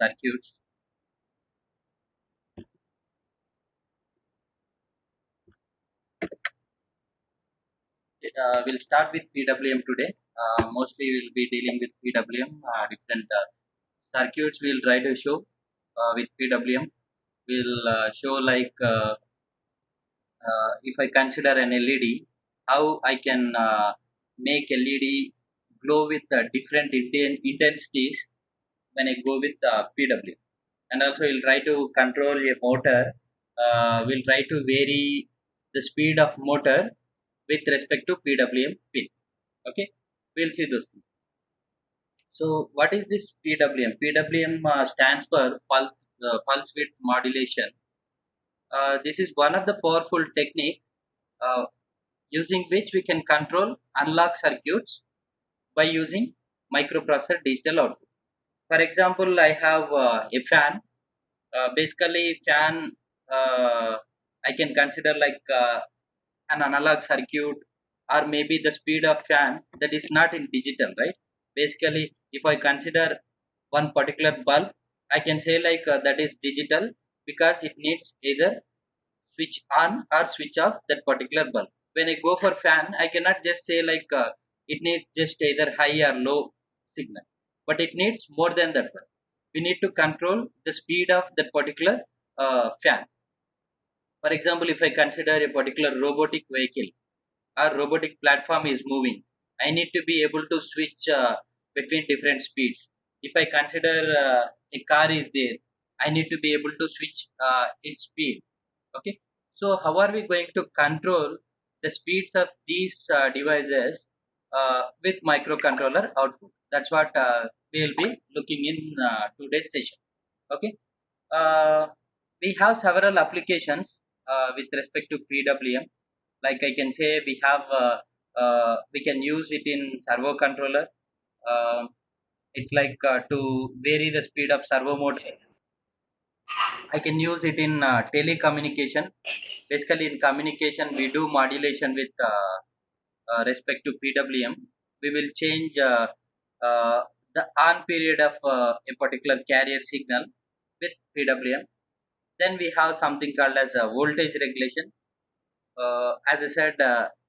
circuits. We'll start with PWM today. Mostly we'll be dealing with PWM, different circuits we'll try to show with PWM. We'll show like if I consider an LED, how I can make LED glow with different intensities when I go with PWM. And also we'll try to control a motor. We'll try to vary the speed of motor with respect to PWM pin. Okay, we'll see those things. So what is this PWM? PWM stands for pulse width modulation. This is one of the powerful technique uh, using which we can control unlock circuits by using microprocessor digital output. For example, I have a fan. Basically, fan I can consider like an analog circuit, or maybe the speed of fan that is not in digital, right? Basically, if I consider one particular bulb, I can say like that is digital because it needs either switch on or switch off that particular bulb. When I go for fan, I cannot just say like it needs just either high or low signal, but it needs more than that one. We need to control the speed of that particular fan. For example, if I consider a particular robotic vehicle or robotic platform is moving, I need to be able to switch between different speeds. If I consider a car is there, I need to be able to switch its speed. Okay, so how are we going to control the speeds of these devices with microcontroller output? That's what we will be looking in today's session. Okay, uh, we have several applications with respect to PWM. Like I can say, we can use it in servo controller. Uh, it's like to vary the speed of servo motor. I can use it in telecommunication. Basically, in communication, we do modulation with respect to PWM. We will change the on period of a particular carrier signal with PWM. Then we have something called as a voltage regulation. As I said,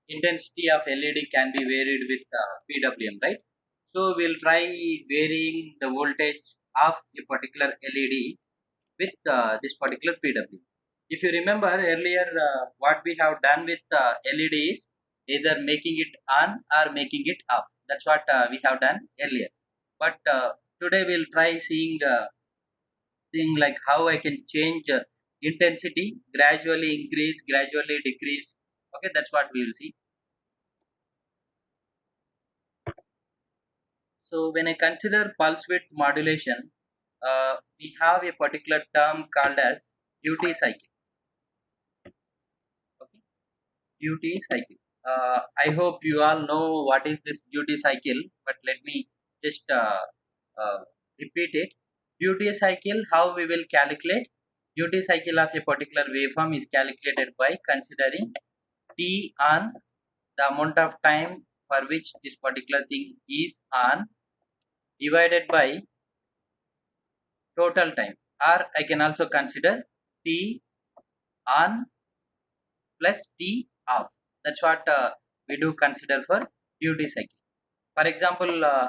intensity of LED can be varied with PWM, right? So we'll try varying the voltage of a particular LED with this particular PWM. If you remember earlier, what we have done with LED is either making it on or making it off. That's what we have done earlier. But today we'll try seeing like how I can change intensity, gradually increase, gradually decrease. Okay, that's what we will see. So when I consider pulse width modulation, we have a particular term called as duty cycle. Okay, duty cycle. I hope you all know what is this duty cycle, but let me just uh, repeat it. Duty cycle, how we will calculate duty cycle of a particular waveform is calculated by considering T on the amount of time for which this particular thing is on divided by total time, or I can also consider T on plus T off. That's what we do consider for duty cycle. For example, uh,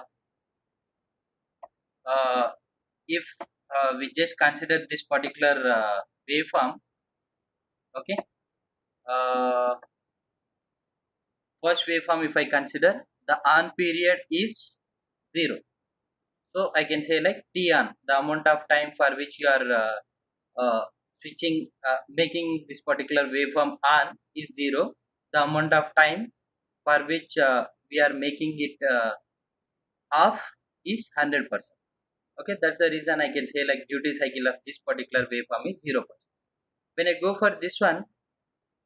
if we just consider this particular waveform, okay, uh, first waveform if I consider the on period is 0. So I can say like T on, the amount of time for which you are switching, making this particular waveform on is 0. The amount of time for which we are making it off is 100%. Okay, that's the reason I can say like duty cycle of this particular waveform is 0%. When I go for this one,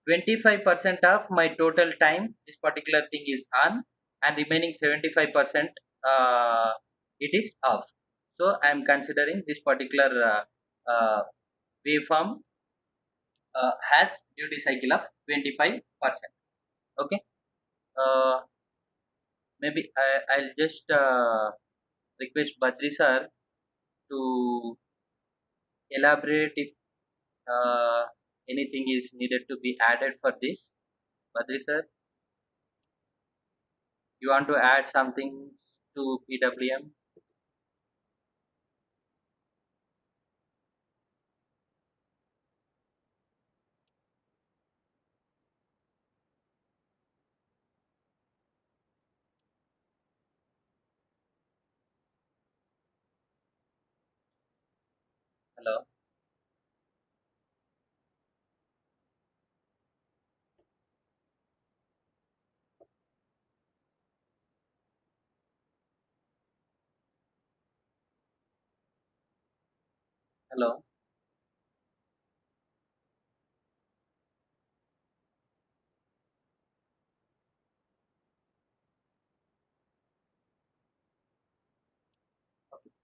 25% of my total time this particular thing is on, and remaining 75% it is off. So I am considering this particular waveform has duty cycle of 25%. Okay, uh, maybe I'll just request Badri sir to elaborate if uh, anything is needed to be added for this? Badri sir, you want to add something to PWM? Hello? Hello?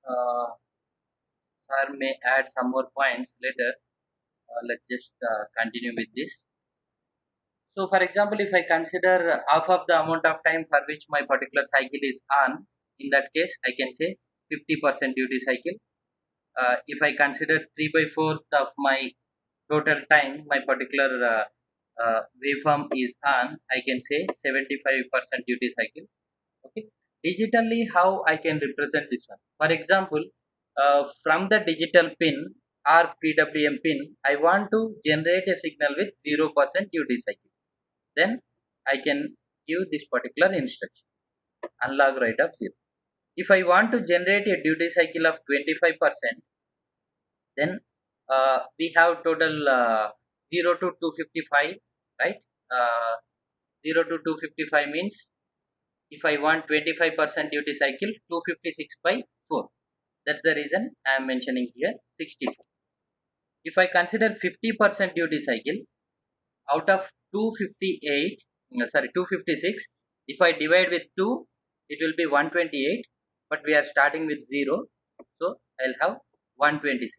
Uh, Sir may add some more points later. Let's just continue with this. So, for example, if I consider half of the amount of time for which my particular cycle is on, in that case, I can say 50% duty cycle. If I consider 3 by 4th of my total time, my particular waveform is on, I can say 75% duty cycle. Okay. Digitally, how I can represent this one? For example, from the digital pin or PWM pin, I want to generate a signal with 0% duty cycle. Then I can give this particular instruction, unlock write of 0. If I want to generate a duty cycle of 25%, then we have total 0 to 255, right? Uh, 0 to 255 means if I want 25% duty cycle, 256 by 4. That's the reason I am mentioning here 64. If I consider 50% duty cycle, out of 258, sorry, 256, if I divide with 2, it will be 128, but we are starting with 0, so I'll have 127.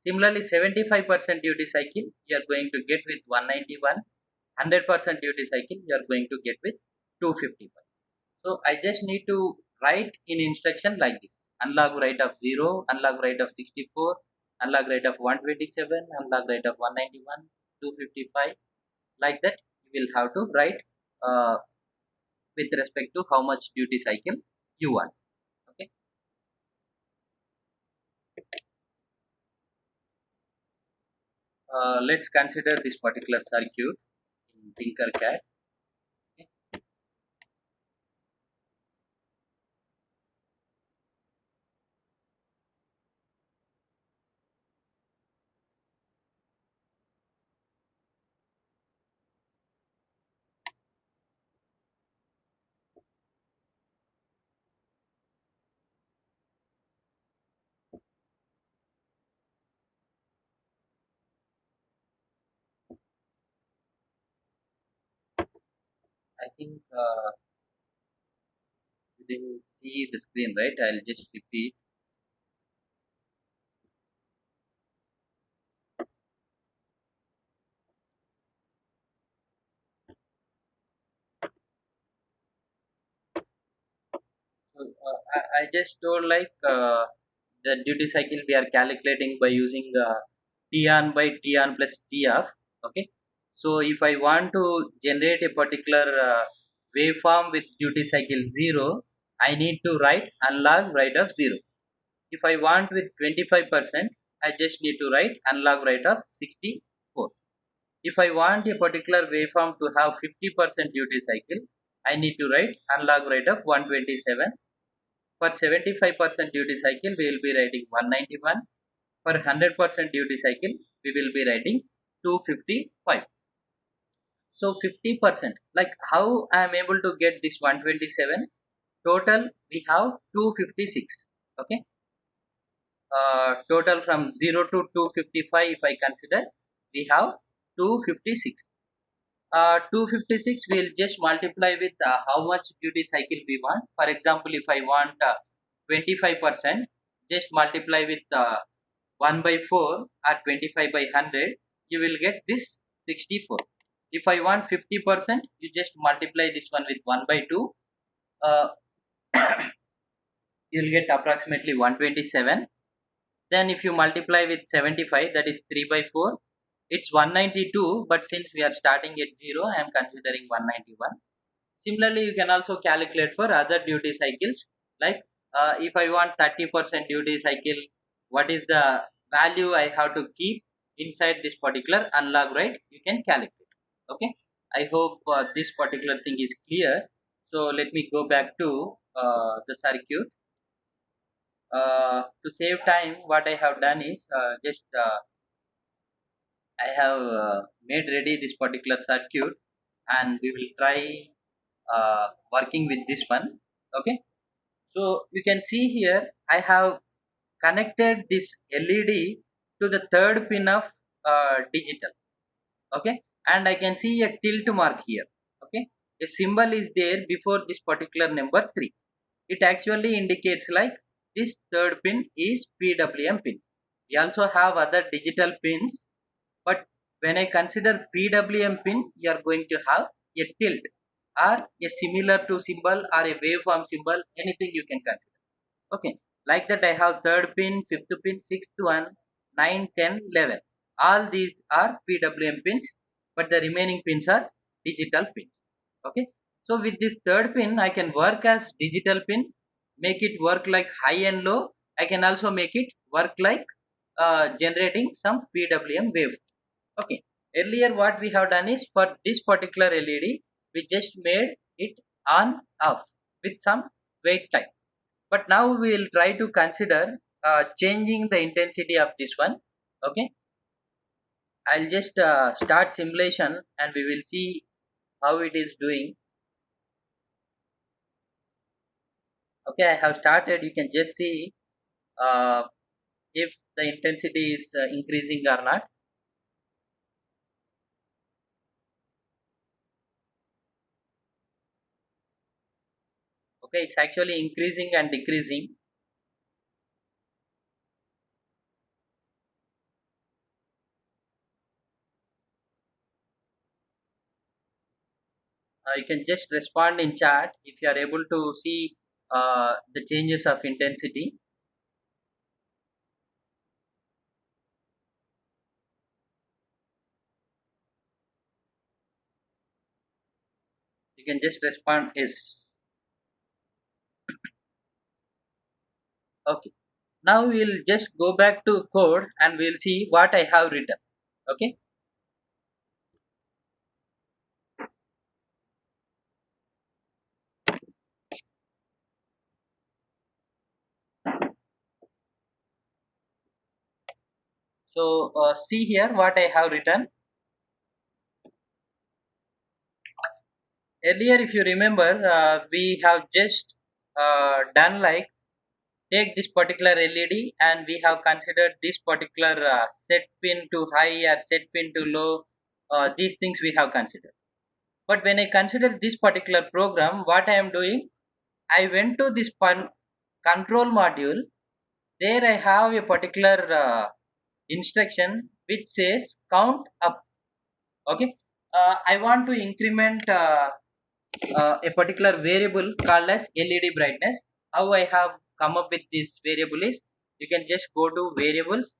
Similarly, 75% duty cycle, you are going to get with 191, 100% duty cycle, you are going to get with 251. So I just need to write in instruction like this: unlog write of 0, unlog write of 64, unlog write of 127, unlog write of 191, 255. Like that, you will have to write uh, with respect to how much duty cycle you want. Okay. Let's consider this particular circuit in Tinkercad. Okay. I think you didn't see the screen, right? I'll just repeat. So I just told like the duty cycle we are calculating by using T on by T on plus T off. Okay. So if I want to generate a particular waveform with duty cycle 0, I need to write unlog write of 0. If I want with 25%, I just need to write unlog write of 64. If I want a particular waveform to have 50% duty cycle, I need to write unlog write of 127. For 75% duty cycle, we will be writing 191. For 100% duty cycle, we will be writing 255. So 50%, like how I am able to get this 127? Total we have 256. Okay. Total from 0 to 255, if I consider, we have 256. 256 will just multiply with how much duty cycle we want. For example, if I want 25%, just multiply with 1 by 4 or 25 by 100, you will get this 64. If I want 50%, you just multiply this one with 1 by 2, uh, you will get approximately 127. Then if you multiply with 75, that is 3 by 4, it's 192, but since we are starting at 0, I am considering 191. Similarly, you can also calculate for other duty cycles, like if I want 30% duty cycle, what is the value I have to keep inside this particular unlog, right? You can calculate. Okay, I hope this particular thing is clear. So let me go back to the circuit. To save time, what I have done is just I have made ready this particular circuit, and we will try working with this one. Okay, so you can see here I have connected this LED to the third pin of digital. Okay, and I can see a tilt mark here. Okay, a symbol is there before this particular number 3. It actually indicates like this third pin is PWM pin. We also have other digital pins, but when I consider PWM pin, you are going to have a tilt or a similar to symbol or a waveform symbol, anything you can consider. Okay, like that I have third pin, fifth pin, sixth one, 9, 10, 11. All these are PWM pins, but the remaining pins are digital pins. Okay, so with this third pin, I can work as digital pin, make it work like high and low. I can also make it work like generating some PWM wave. Okay, earlier what we have done is for this particular LED, we just made it on off with some wait time. But now we will try to consider changing the intensity of this one. Okay, I'll just start simulation and we will see how it is doing. Okay, I have started. You can just see uh, if the intensity is increasing or not. Okay, it's actually increasing and decreasing. You can just respond in chat if you are able to see the changes of intensity. You can just respond is okay. Now we'll just go back to code and we'll see what I have written. Okay, so see here what I have written. Earlier, if you remember, we have just done like take this particular LED and we have considered this particular set pin to high or set pin to low. These things we have considered. But when I consider this particular program, what I am doing, I went to this control module. There I have a particular instruction which says count up. Okay, I want to increment a particular variable called as LED brightness. How I have come up with this variable is, you can just go to variables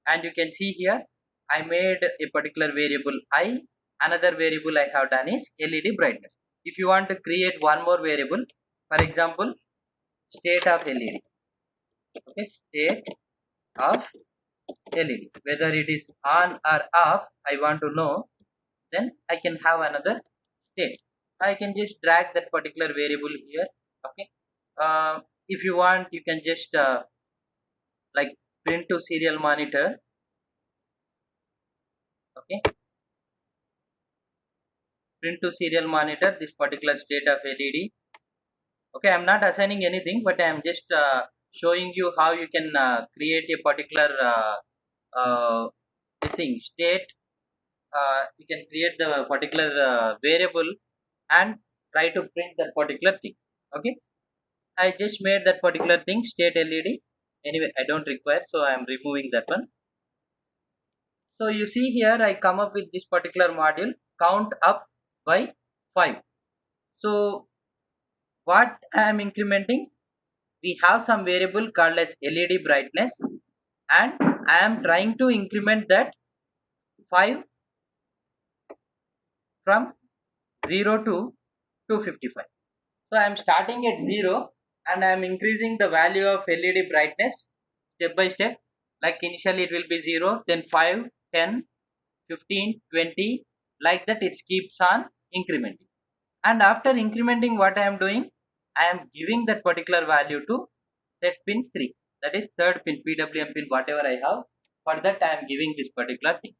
and you can see here I made a particular variable I. Another variable I have done is LED brightness. If you want to create one more variable, for example, state of LED. Okay, state of LED, whether it is on or off, I want to know. Then I can have another state. I can just drag that particular variable here. Okay, if you want, you can just like print to serial monitor. Okay, print to serial monitor this particular state of LED. Okay, I'm not assigning anything, but I'm just showing you how you can create a particular this thing state. You can create the particular variable and try to print that particular thing. Okay, I just made that particular thing state LED. Anyway, I don't require, so I am removing that one. So you see here I come up with this particular module count up by 5. So what I am incrementing, we have some variable called as LED brightness and I am trying to increment that 5 from 0 to 255. So I am starting at 0 and I am increasing the value of LED brightness step by step. Like initially it will be 0, then 5, 10, 15, 20, like that it keeps on incrementing. And after incrementing, what I am doing, I am giving that particular value to set pin 3, that is third pin, PWM pin, whatever I have. For that I am giving this particular thing.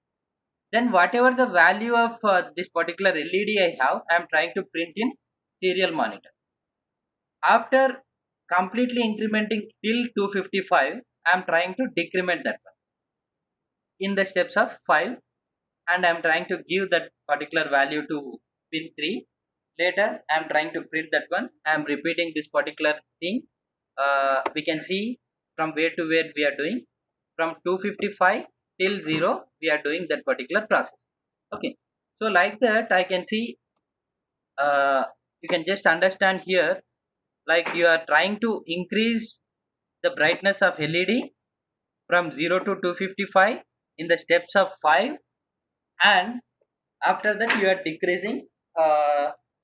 Then whatever the value of this particular LED I have, I am trying to print in serial monitor. After completely incrementing till 255, I am trying to decrement that one in the steps of 5, and I am trying to give that particular value to pin 3. Later I am trying to print that one. I am repeating this particular thing. We can see from where to where we are doing. From 255 till 0 we are doing that particular process. Okay, so like that I can see, you can just understand here, like you are trying to increase the brightness of LED from 0 to 255 in the steps of 5, and after that you are decreasing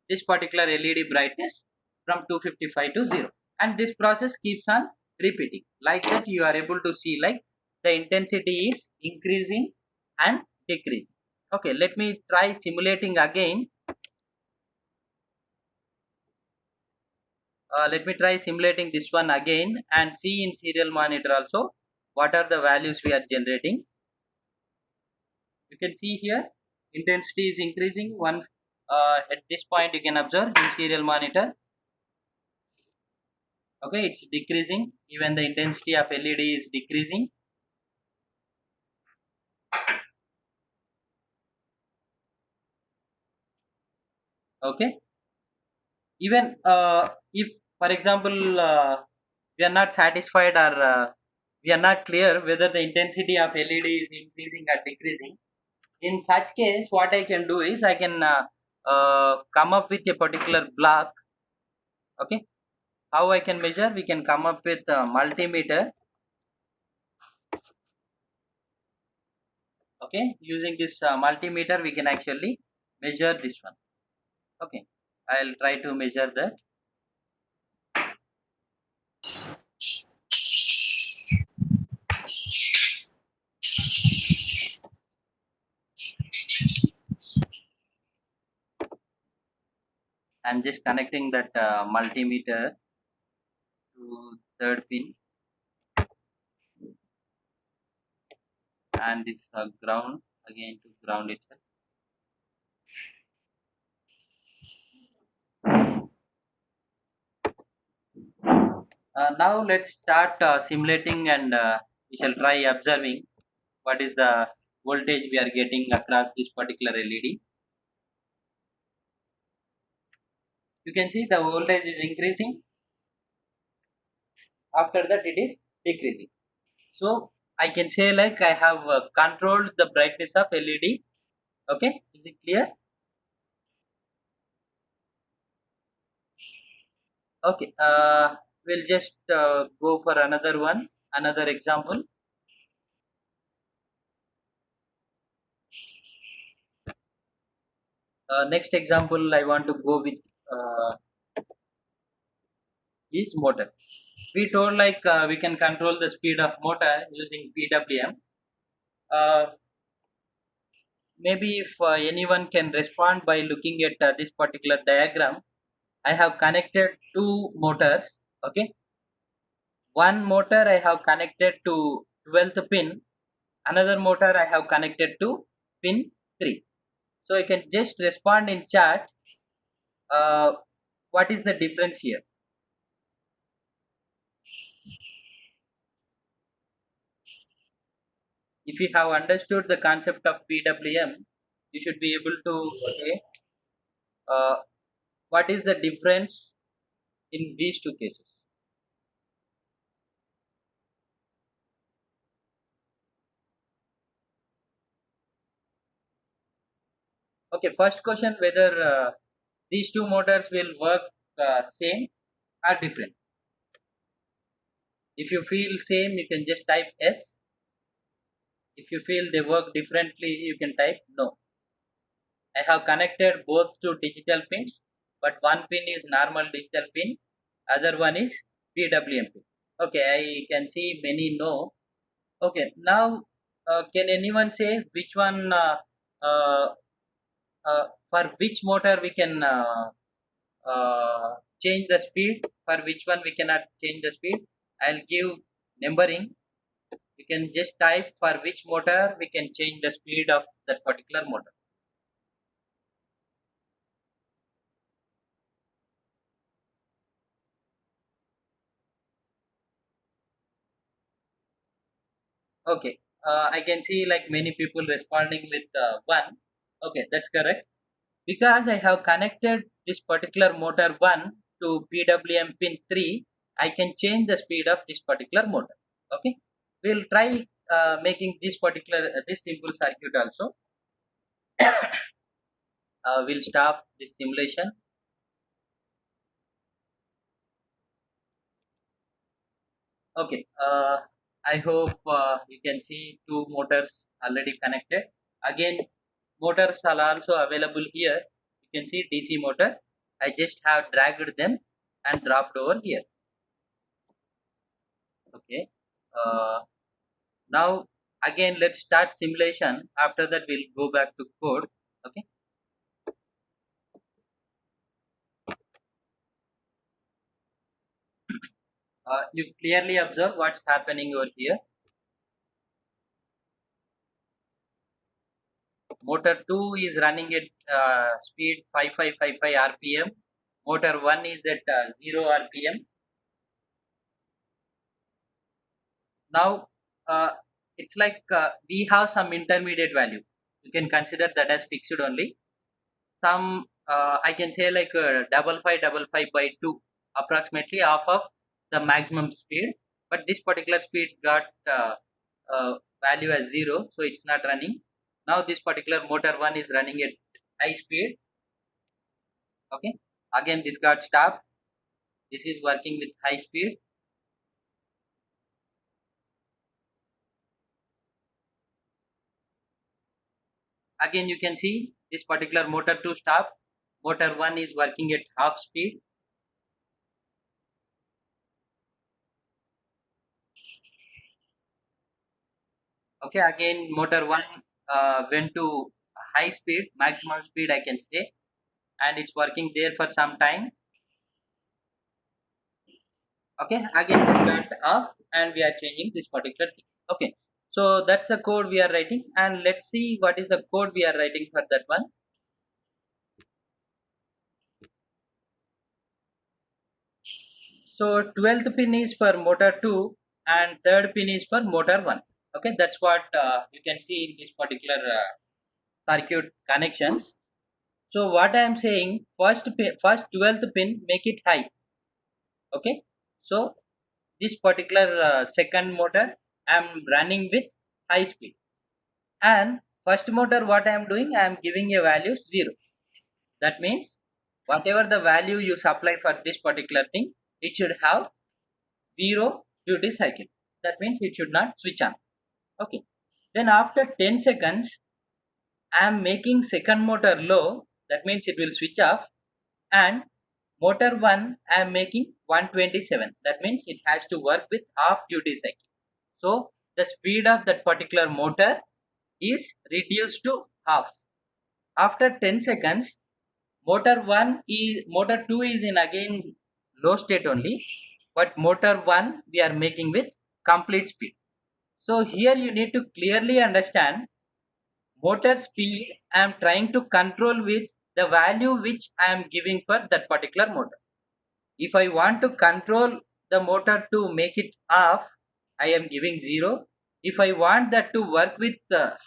this particular LED brightness from 255 to 0, and this process keeps on repeating. Like that you are able to see like the intensity is increasing and decreasing. Okay, let me try simulating again. Let me try simulating this one again and see in serial monitor also what are the values we are generating. You can see here intensity is increasing one. At this point you can observe in serial monitor, okay, it's decreasing. Even the intensity of LED is decreasing. Okay, even if for example we are not satisfied, or we are not clear whether the intensity of LED is increasing or decreasing, in such case what I can do is I can come up with a particular block. Okay, how I can measure? We can come up with a multimeter. Okay, using this multimeter we can actually measure this one. Okay, I'll try to measure that. I'm just connecting that multimeter to third pin, and this ground again to ground itself. Now let's start simulating, and we shall try observing what is the voltage we are getting across this particular LED. You can see the voltage is increasing. After that it is decreasing. So I can say like I have controlled the brightness of LED. Okay, is it clear? Okay, we'll just go for another one, another example. Next example I want to go with uh, is motor. We told like we can control the speed of motor using PWM. Uh, Maybe if anyone can respond by looking at this particular diagram, I have connected two motors. Okay, one motor I have connected to 12th pin, another motor I have connected to pin 3. So I can just respond in chat uh, what is the difference here. If you have understood the concept of PWM, you should be able to say uh, what is the difference in these two cases. Okay, first question, whether these two motors will work same or different. If you feel same, you can just type S. If you feel they work differently, you can type no. I have connected both to digital pins, but one pin is normal digital pin, other one is PWM pin. Okay, I can see many no. Okay, now can anyone say which one uh, for which motor we can change the speed, for which one we cannot change the speed? I'll give numbering. You can just type for which motor we can change the speed of that particular motor. Okay, I can see like many people responding with one. Okay, that's correct. Because I have connected this particular motor 1 to PWM pin 3, I can change the speed of this particular motor. Okay, we'll try making this particular this simple circuit also. We'll stop this simulation. Okay, I hope you can see two motors already connected. Again, motors are also available here. You can see DC motor. I just have dragged them and dropped over here. Okay. Uh, Now again let's start simulation. After that we'll go back to code. Okay. You clearly observe what's happening over here. Motor 2 is running at speed 5555 rpm. Motor 1 is at 0 rpm. Now it's like we have some intermediate value. You can consider that as fixed only. Some I can say like double five by 2, approximately half of the maximum speed, but this particular speed got value as 0, so it's not running. Now this particular motor 1 is running at high speed. Okay, again this got stopped. This is working with high speed. Again you can see this particular motor 2 stop. Motor 1 is working at half speed. Okay, again motor 1 went to high speed, maximum speed I can say, and it's working there for some time. Okay, again we got off and we are changing this particular thing. Okay, so that's the code we are writing, and let's see what is the code we are writing for that one. So 12th pin is for motor 2 and third pin is for motor 1. Okay, that's what you can see in this particular circuit connections. So what I am saying, first 12th pin make it high. Okay, so this particular second motor I am running with high speed, and first motor what I am doing, I am giving a value 0. That means whatever the value you supply for this particular thing, it should have 0 duty cycle. That means it should not switch on. Okay, then after 10 seconds I am making second motor low. That means it will switch off, and motor 1 I am making 127. That means it has to work with half duty cycle. So the speed of that particular motor is reduced to half. After 10 seconds, motor 2 is in again low state only, but motor 1 we are making with complete speed. So here you need to clearly understand motor speed I am trying to control with the value which I am giving for that particular motor. If I want to control the motor to make it off, I am giving 0. If I want that to work with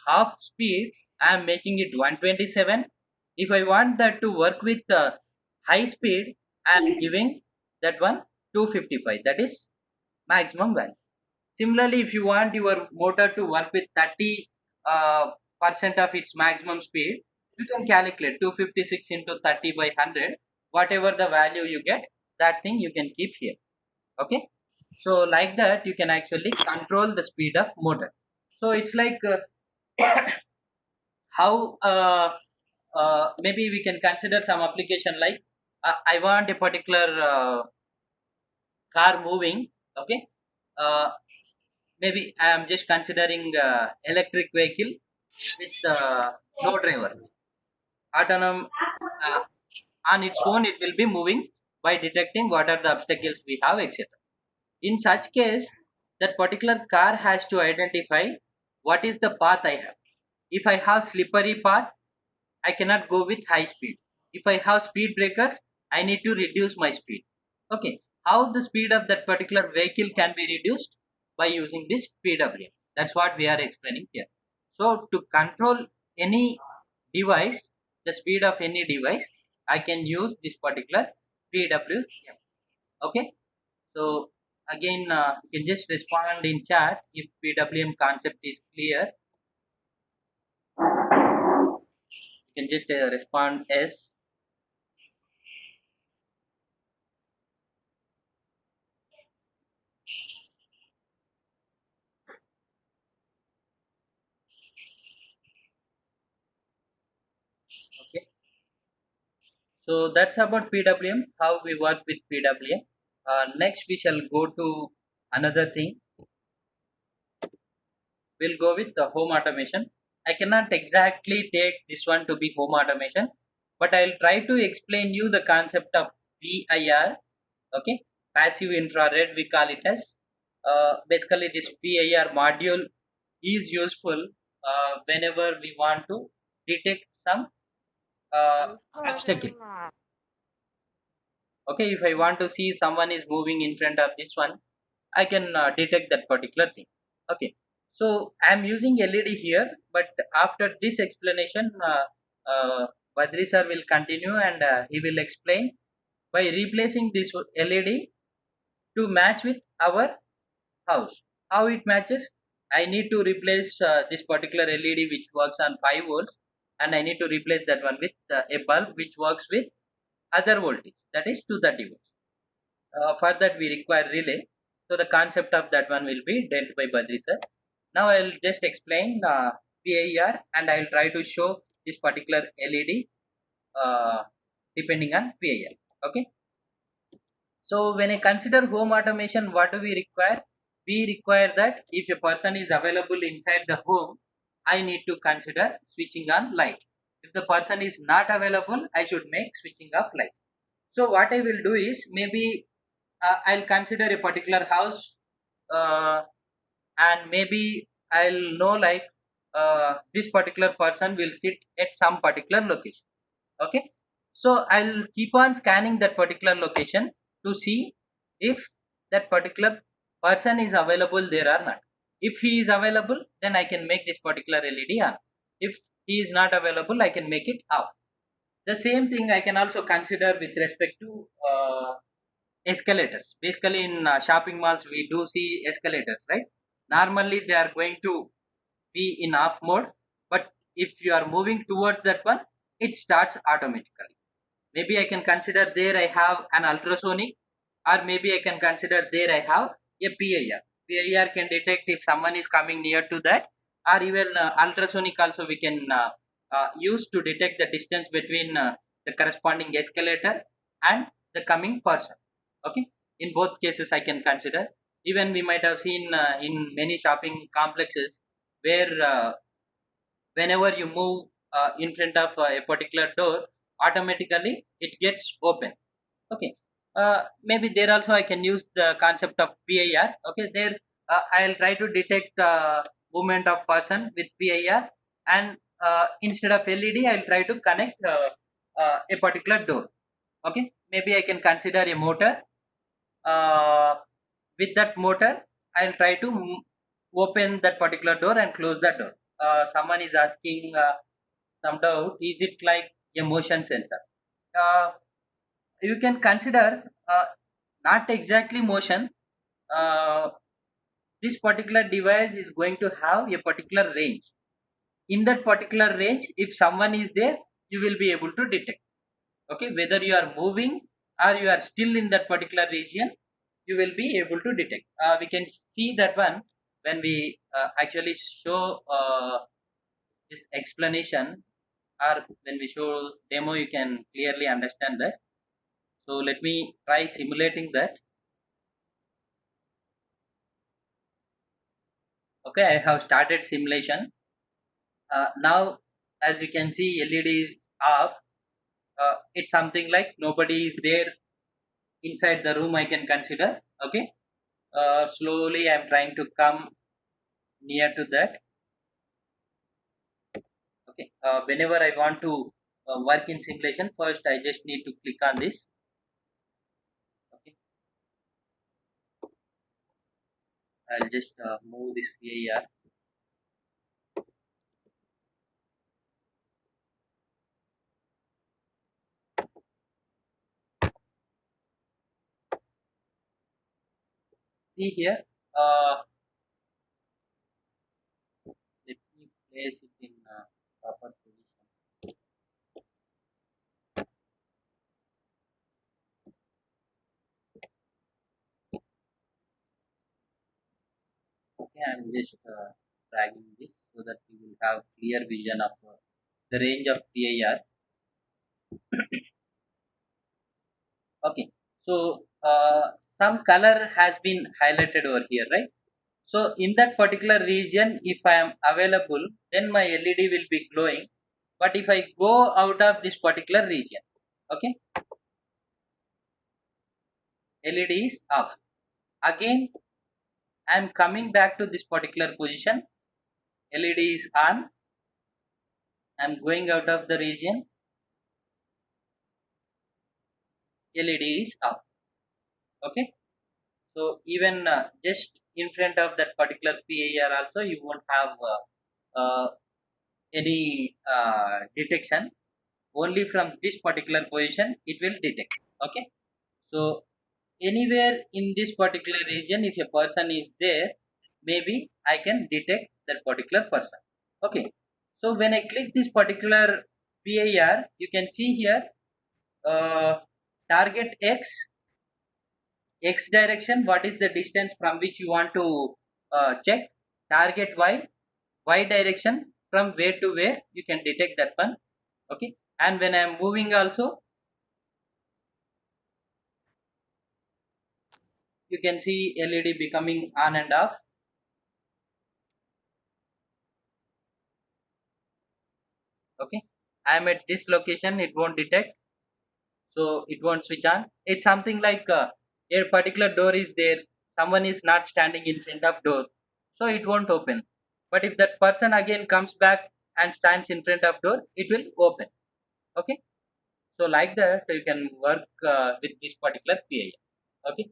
half speed, I am making it 127. If I want that to work with high speed, I am giving that one 255. That is maximum value. Similarly, if you want your motor to work with 30 percent of its maximum speed, you can calculate 256 into 30 by 100. Whatever the value you get, that thing you can keep here. Okay, so like that you can actually control the speed of motor. So it's like how maybe we can consider some application like I want a particular car moving. Okay, uh, maybe I am just considering electric vehicle with no driver, autonomous, uh, on its own it will be moving by detecting what are the obstacles we have, etc. In such case, that particular car has to identify what is the path I have. If I have slippery path, I cannot go with high speed. If I have speed breakers, I need to reduce my speed. Okay, how the speed of that particular vehicle can be reduced? By using this PWM. That's what we are explaining here. So to control any device, the speed of any device, I can use this particular PWM. Okay, so again, you can just respond in chat if PWM concept is clear. You can just respond yes. Okay. So that's about PWM, how we work with PWM. Next, we shall go to another thing. We'll go with the home automation. I cannot exactly take this one to be home automation, but I'll try to explain you the concept of PIR. Okay, passive infrared we call it as. Basically, this PIR module is useful whenever we want to detect some obstacle. Okay, if I want to see someone is moving in front of this one, I can detect that particular thing. Okay, so I'm using LED here, but after this explanation, Badri sir will continue and he will explain by replacing this LED to match with our house. How it matches? I need to replace this particular LED which works on 5 volts, and I need to replace that one with a bulb which works with other voltage, that is 230 volts. For that we require relay. So the concept of that one will be dealt by Badri sir. Now I will just explain PIR and I will try to show this particular LED depending on PIR. Okay. So when I consider home automation, what do we require? We require that if a person is available inside the home, I need to consider switching on light. If the person is not available, I should make switching off light. So what I will do is maybe I'll consider a particular house, uh, and maybe I'll know like this particular person will sit at some particular location. Okay, so I'll keep on scanning that particular location to see if that particular person is available there or not. If he is available, then I can make this particular LED on. If he is not available, I can make it off. The same thing I can also consider with respect to escalators. Basically, in shopping malls, we do see escalators, right? Normally, they are going to be in off mode, but if you are moving towards that one, it starts automatically. Maybe I can consider there I have an ultrasonic, or maybe I can consider there I have a PIR. PIR can detect if someone is coming near to that, or even ultrasonic also we can use to detect the distance between the corresponding escalator and the coming person. Okay, in both cases I can consider. Even we might have seen in many shopping complexes where whenever you move in front of a particular door, automatically it gets open. Okay, maybe there also I can use the concept of PIR. Okay, there I'll try to detect movement of person with PIR, and instead of LED I'll try to connect a particular door. Okay, maybe I can consider a motor. uh, with that motor I'll try to open that particular door and close that door. Someone is asking some doubt, is it like a motion sensor? uh, you can consider not exactly motion. uh, this particular device is going to have a particular range. In that particular range, if someone is there, you will be able to detect. Okay, whether you are moving or you are still in that particular region, you will be able to detect. We can see that one. when we actually show this explanation, or when we show demo, you can clearly understand that. So let me try simulating that. Okay, I have started simulation. Now, as you can see, LED is off. It's something like nobody is there inside the room, I can consider. Okay, slowly I'm trying to come near to that. Okay, whenever I want to work in simulation, first I just need to click on this. Okay, I'll just move this VAR. See here, let me place it in proper position. Okay, I'm just dragging this so that you will have clear vision of the range of VAR. Okay, so some color has been highlighted over here, right? So in that particular region, if I am available, then my LED will be glowing. But if I go out of this particular region, okay, LED is off. Again, I am coming back to this particular position, LED is on. I am going out of the region, LED is off. Okay, so even just in front of that particular PAR also, you won't have any detection. Only from this particular position it will detect. Okay, so anywhere in this particular region, if a person is there, maybe I can detect that particular person. Okay, so when I click this particular PIR, you can see here, uh, target x direction, what is the distance from which you want to check. Target y direction, from where to where you can detect that one. Okay, and when I am moving also, you can see LED becoming on and off. Okay, I am at this location, it won't detect, so it won't switch on. It's something like a particular door is there, someone is not standing in front of door, so it won't open. But if that person again comes back and stands in front of door, it will open. Okay, so like that you can work with this particular PIR. Okay,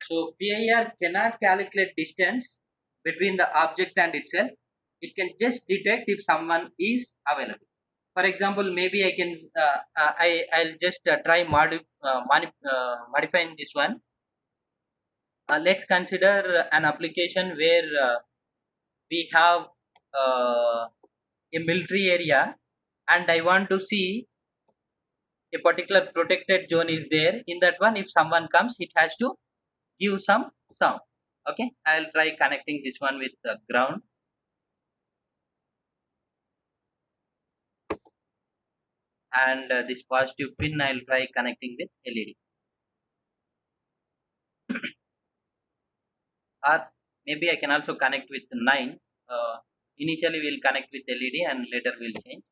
so PIR cannot calculate distance between the object and itself. It can just detect if someone is available. For example, maybe I can I'll just try modifying this one. Let's consider an application where we have a military area, and I want to see a particular protected zone is there. In that one, if someone comes, it has to give some sound. Okay, I'll try connecting this one with ground, and this positive pin I'll try connecting with LED. Or maybe I can also connect with 9. Initially we'll connect with LED and later we'll change,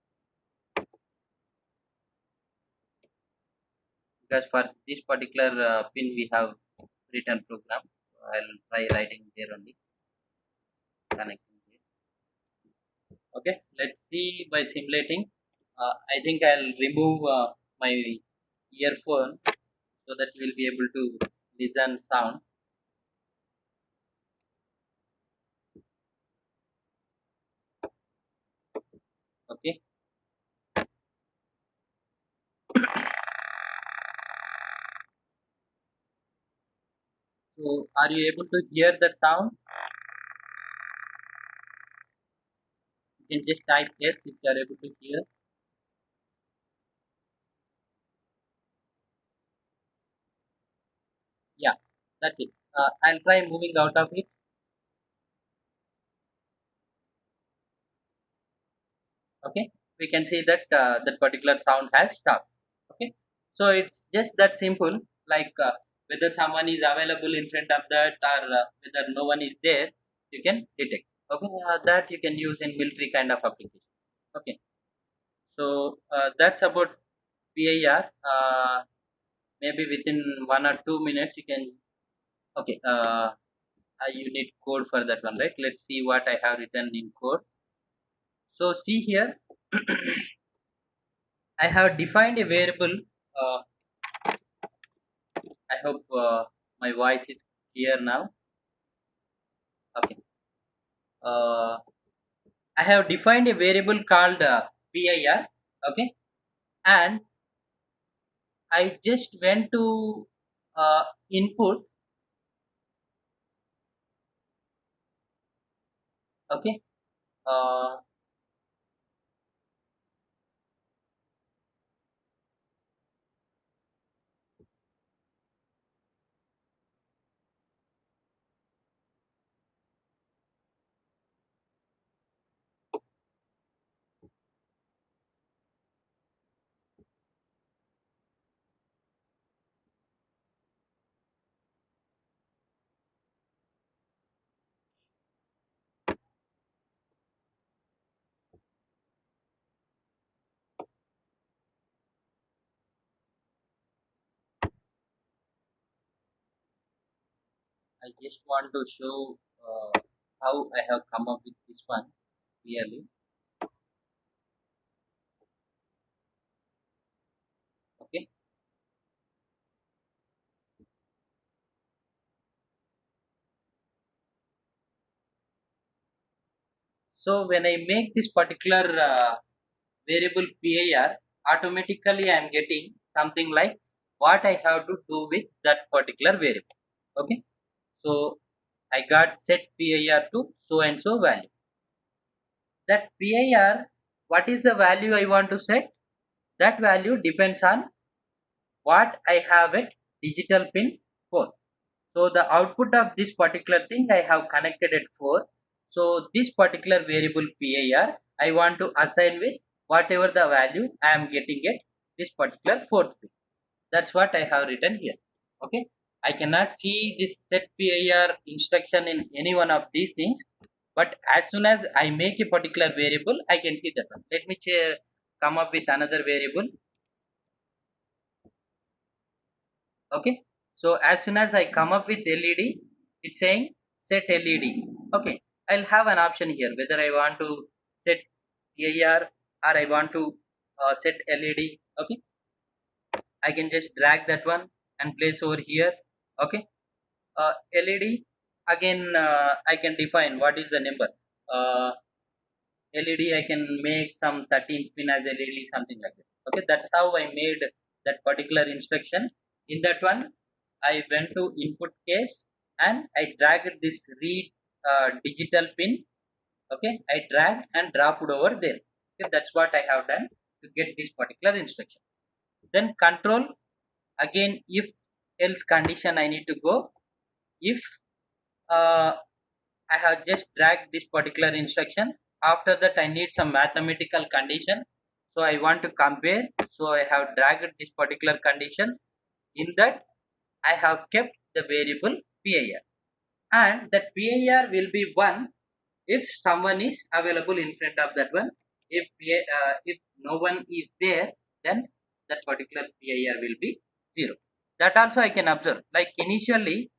because for this particular pin we have written program. I'll try writing there only, connecting here. Okay, let's see by simulating. I think I'll remove my earphone so that you will be able to listen sound. Okay, so are you able to hear that sound? You can just type yes if you are able to hear. Yeah, that's it. I'll try moving out of it. Okay, we can see that that particular sound has stopped. Okay, so it's just that simple, like whether someone is available in front of that, or whether no one is there, you can detect. Okay, that you can use in military kind of application. Okay, so that's about PIR. Maybe within 1 or 2 minutes you can. Okay, you need code for that one, right? Let's see what I have written in code. So see here, I have defined a variable. uh, I hope my voice is clear now. Okay, uh, I have defined a variable called PIR. Okay, and I just went to input. Okay, uh, I just want to show how I have come up with this one clearly. Okay, so when I make this particular variable PIR, automatically I am getting something like what I have to do with that particular variable. Okay, so I got set PIR to so and so value. That PIR, what is the value I want to set? That value depends on what I have at digital pin 4. So the output of this particular thing I have connected at 4. So this particular variable PIR I want to assign with whatever the value I am getting at this particular fourth pin. That's what I have written here. Okay, I cannot see this set PIR instruction in any one of these things, but as soon as I make a particular variable I can see that one. Let me come up with another variable. Okay, so as soon as I come up with LED, it's saying set LED. Okay, I'll have an option here whether I want to set PIR or I want to set LED. Okay, I can just drag that one and place over here. Okay, LED again, I can define what is the number. uh, LED I can make some 13 pin as LED, something like that. Okay, that's how I made that particular instruction. In that one I went to input case and I dragged this read digital pin. Okay, I dragged and dropped over there. Okay, that's what I have done to get this particular instruction. Then control, again if else condition I need to go. If uh, I have just dragged this particular instruction. After that, I need some mathematical condition. So I want to compare. So I have dragged this particular condition. In that, I have kept the variable PIR, and that PIR will be 1 if someone is available in front of that one. If no one is there, then that particular PIR will be 0. That also I can observe. Like initially,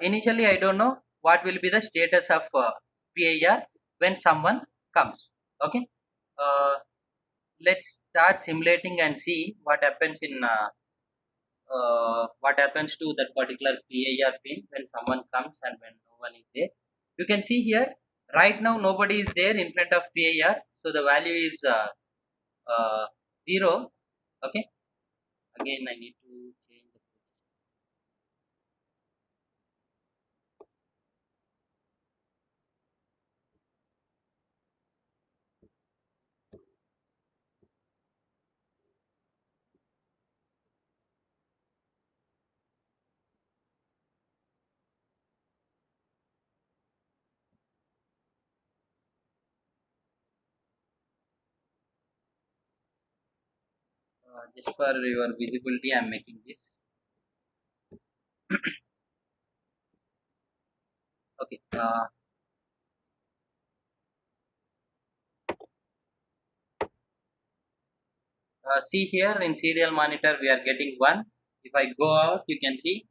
initially I don't know what will be the status of PIR when someone comes. Okay, uh, let's start simulating and see what happens to that particular PIR pin when someone comes and when no one is there. You can see here right now nobody is there in front of PIR, so the value is uh, 0. Okay, again I need to change the. Just for your visibility, I'm making this. Okay. See here in serial monitor, we are getting 1. If I go out, you can see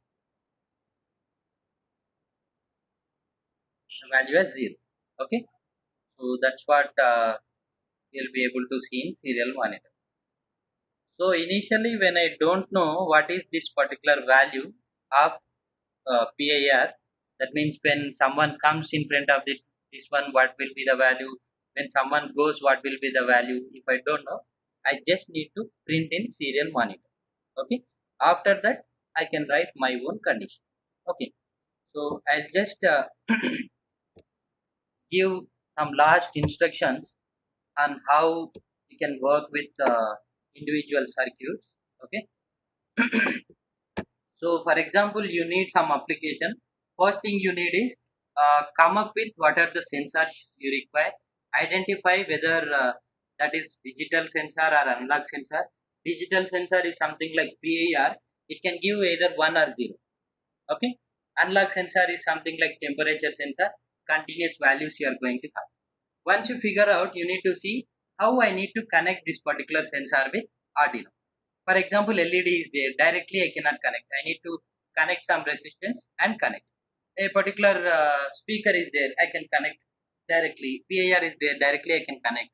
the value as 0. Okay. So that's what you'll be able to see in serial monitor. So initially, when I don't know what is this particular value of PIR, that means when someone comes in front of this one, what will be the value? When someone goes, what will be the value? If I don't know, I just need to print in serial monitor. Okay. After that, I can write my own condition. Okay. So I'll just give some last instructions on how you can work with individual circuits. Okay. So for example, you need some application. First thing you need is come up with what are the sensors you require. Identify whether that is digital sensor or analog sensor. Digital sensor is something like PIR. It can give either 1 or 0. Okay. Analog sensor is something like temperature sensor. Continuous values you are going to have. Once you figure out, you need to see how I need to connect this particular sensor with Arduino. For example, LED is there. Directly I cannot connect. I need to connect some resistance and connect. A particular speaker is there. I can connect directly. PIR is there. Directly I can connect.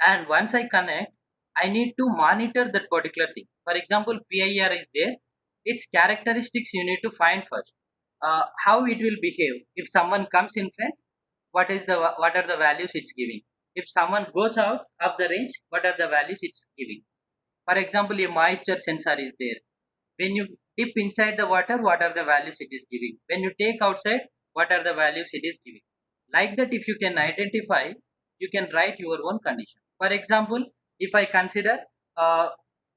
And once I connect, I need to monitor that particular thing. For example, PIR is there. Its characteristics you need to find first. How it will behave if someone comes in front. What are the values it's giving? If someone goes out of the range, what are the values it's giving? For example, a moisture sensor is there. When you dip inside the water, what are the values it is giving? When you take outside, what are the values it is giving? Like that, if you can identify, you can write your own condition. For example, if I consider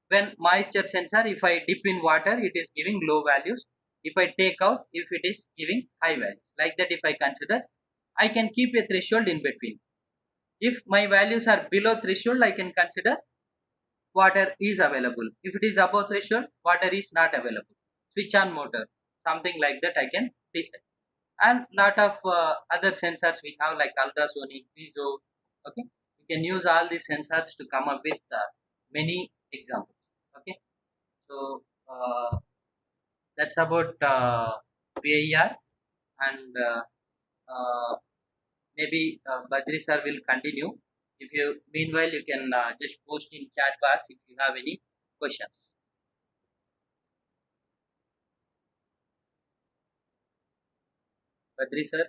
when moisture sensor, if I dip in water, it is giving low values. If I take out, if it is giving high values. Like that, if I consider, I can keep a threshold in between. If my values are below threshold, I can consider water is available. If it is above threshold, water is not available. Switch on motor, something like that I can decide. And lot of other sensors we have like ultrasonic, piezo. Okay, you can use all these sensors to come up with many examples. Okay, so that's about PIR and maybe Badri sir will continue. If you meanwhile you can just post in chat box if you have any questions. Badri sir.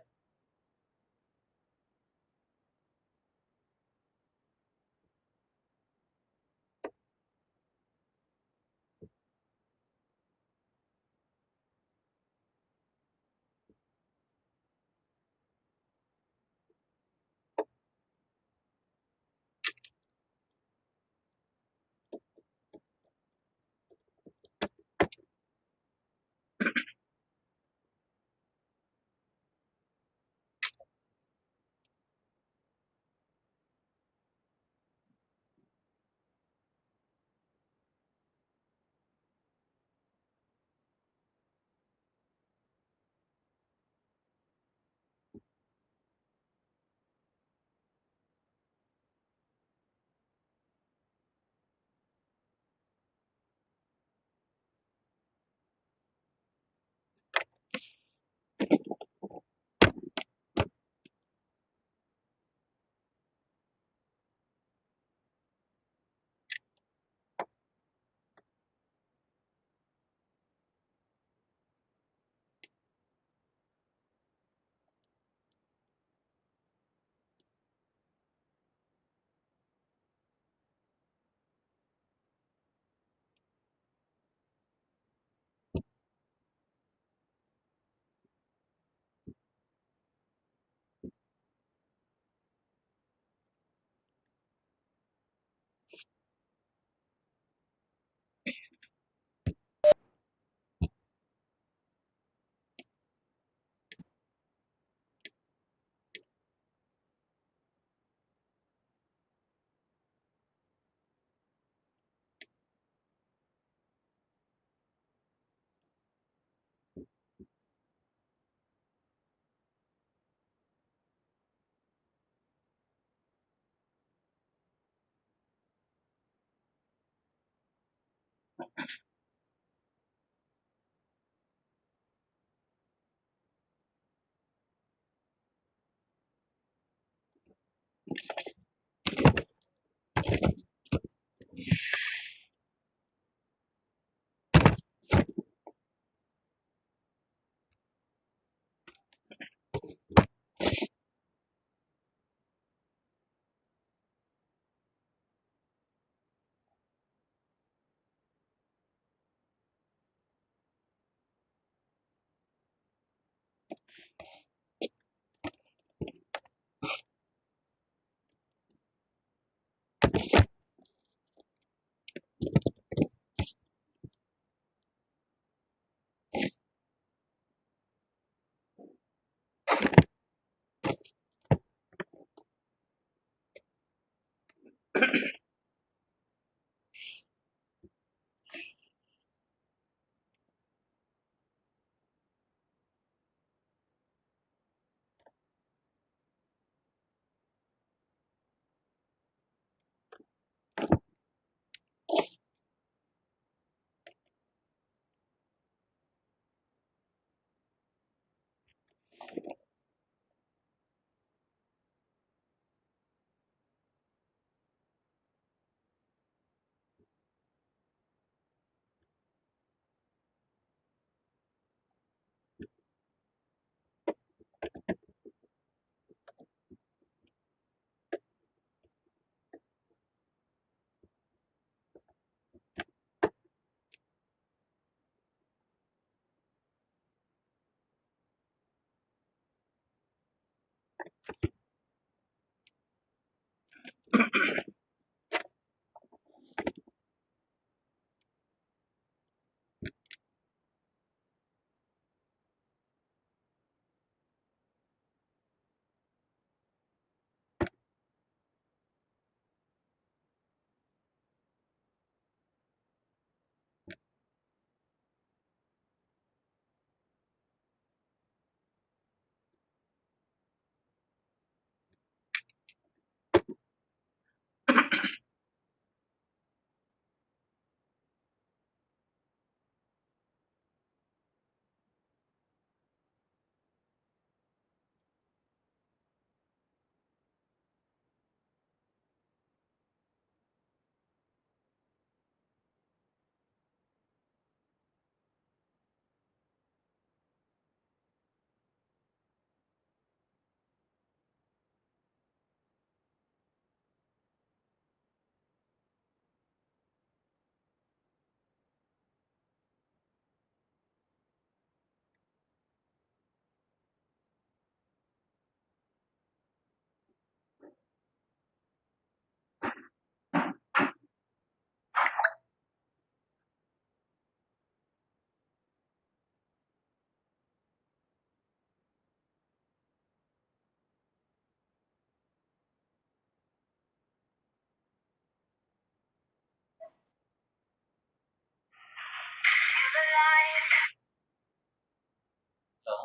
Hello.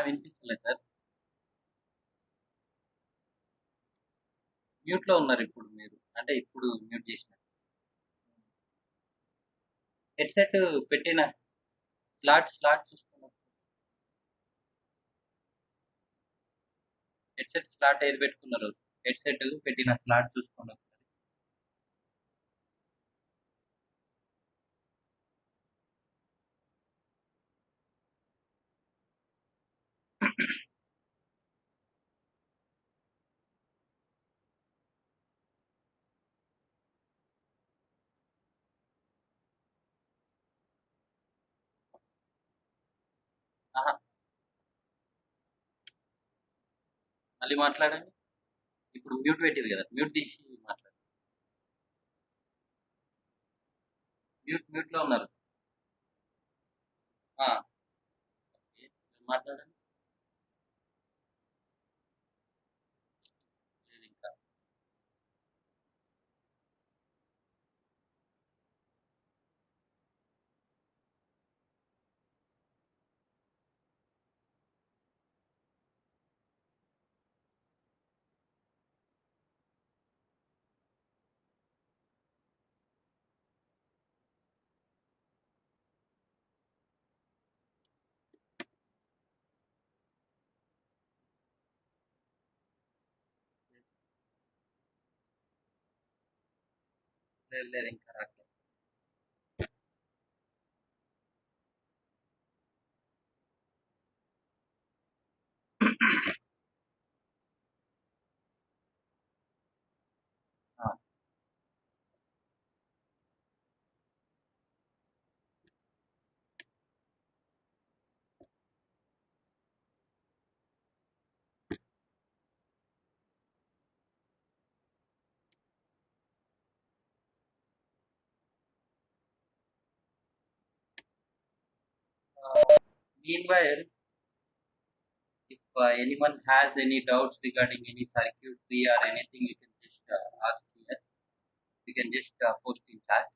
వినిపిస్తలేదు sir. మ్యూట్‌లో ఉన్నారు ఇప్పుడు మీరు. అంటే ఇప్పుడు mute చేసినారు. Headset పెట్టిన slot చూసుకున్నాం. హెడ్‌సెట్ స్లాట్ ఏది పెట్టుకున్నారు? హెడ్‌సెట్ పెట్టిన స్లాట్ చూసుకోండి ఒకసారి. అహా! మళ్ళీ మాట్లాడండి. ఇప్పుడు మ్యూట్ పెట్టిర్రు గదా! మ్యూట్ తీసి మాట్లాడండి. మ్యూట్‌లో ఉన్నారు. ఆ! ఓకే. మాట్లాడండి. లేదింకా. లేరు ఇంకా రాట్లేదు. ఆ! Meanwhile, if anyone has any doubts regarding any circuitry or anything, you can just ask here. You can just post in chat.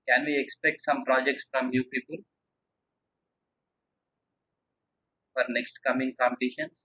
Can we expect some projects from you people for next coming competitions?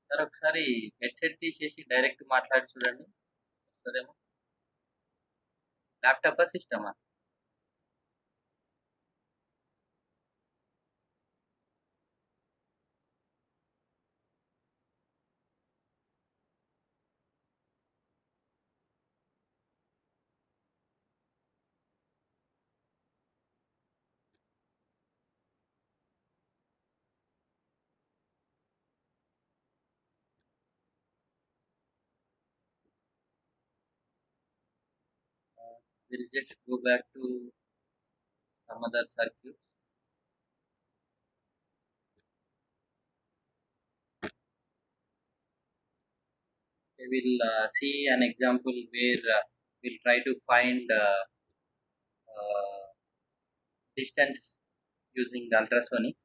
Sir ఒకసారి headset తీసేసి direct మాట్లాడి చూడండి. వస్తదేమో. ల్యాప్‌టాపా? సిస్టమా? We'll just go back to some other circuits. We will see an example where we'll try to find distance using the ultrasonic.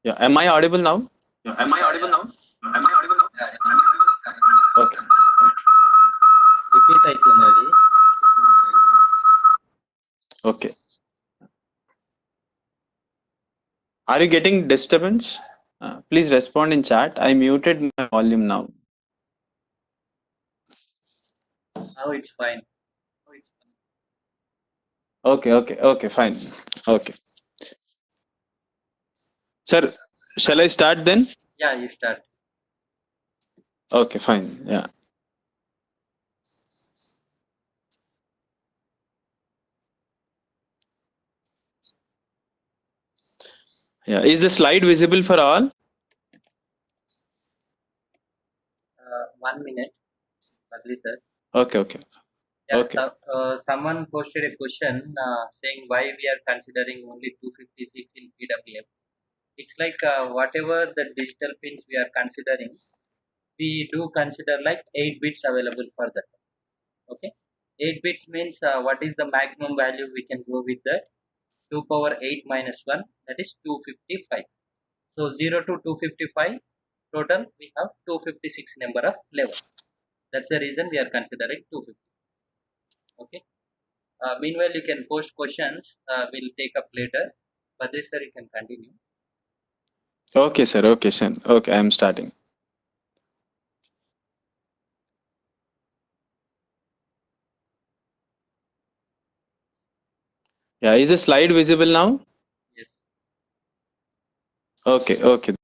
Yeah, am I audible now? Am I audible now? Am I audible now? Okay. Repeat అవుతుంది అది. Okay. Are you getting disturbance? Please respond in chat. I muted my volume now. Now it's fine. Okay, fine. Okay. Sir, shall I start then? Yeah, you start. Okay, fine. Yeah. Yeah. Is the slide visible for all? 1 minute. Badri sir. Okay. Yeah, Okay. someone posted a question saying why we are considering only 256 in PWM. It's like whatever the digital pins we are considering, we do consider like 8 bits available for that. Okay, 8 bits means what is the maximum value we can go with that? 2 power 8 minus 1, that is 255. So 0 to 255, total we have 256 number of levels. That's the reason we are considering 250. Okay. Meanwhile, you can post questions. We'll take up later. Badri sir, you can continue. Okay, sir. Okay, sir. Okay, I'm starting. Yeah, is the slide visible now? Yes. Okay, okay.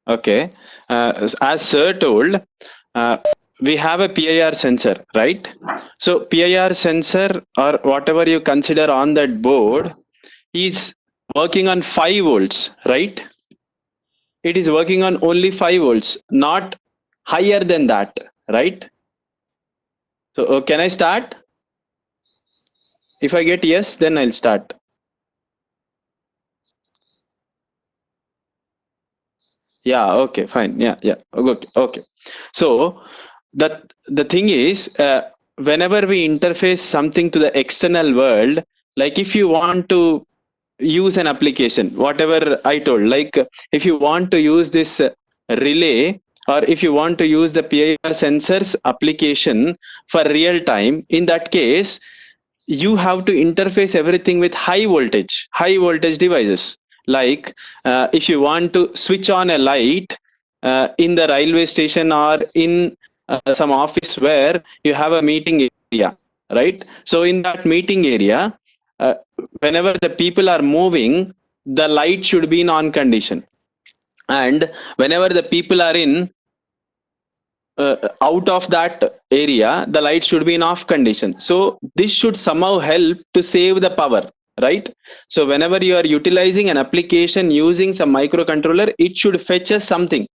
Okay. As sir told, we have a PIR sensor, right? So PIR sensor or whatever you consider on that board is working on 5 volts, right? It is working on only 5 volts, not higher than that, right? So can I start? If I get yes, then I'll start. Yeah, okay, fine. Yeah. Okay. So the thing is, whenever we interface something to the external world, like if you want to use an application, whatever I told, like if you want to use this relay, or if you want to use the PIR sensors application for real time, in that case you have to interface everything with high voltage devices. Like if you want to switch on a light in the railway station or in some office where you have a meeting area, right? So in that meeting area, uh, whenever the people are moving, the light should be in on condition, and whenever the people are in out of that area, the light should be in off condition. So this should somehow help to save the power, right? So whenever you are utilizing an application using some microcontroller, it should fetch us something.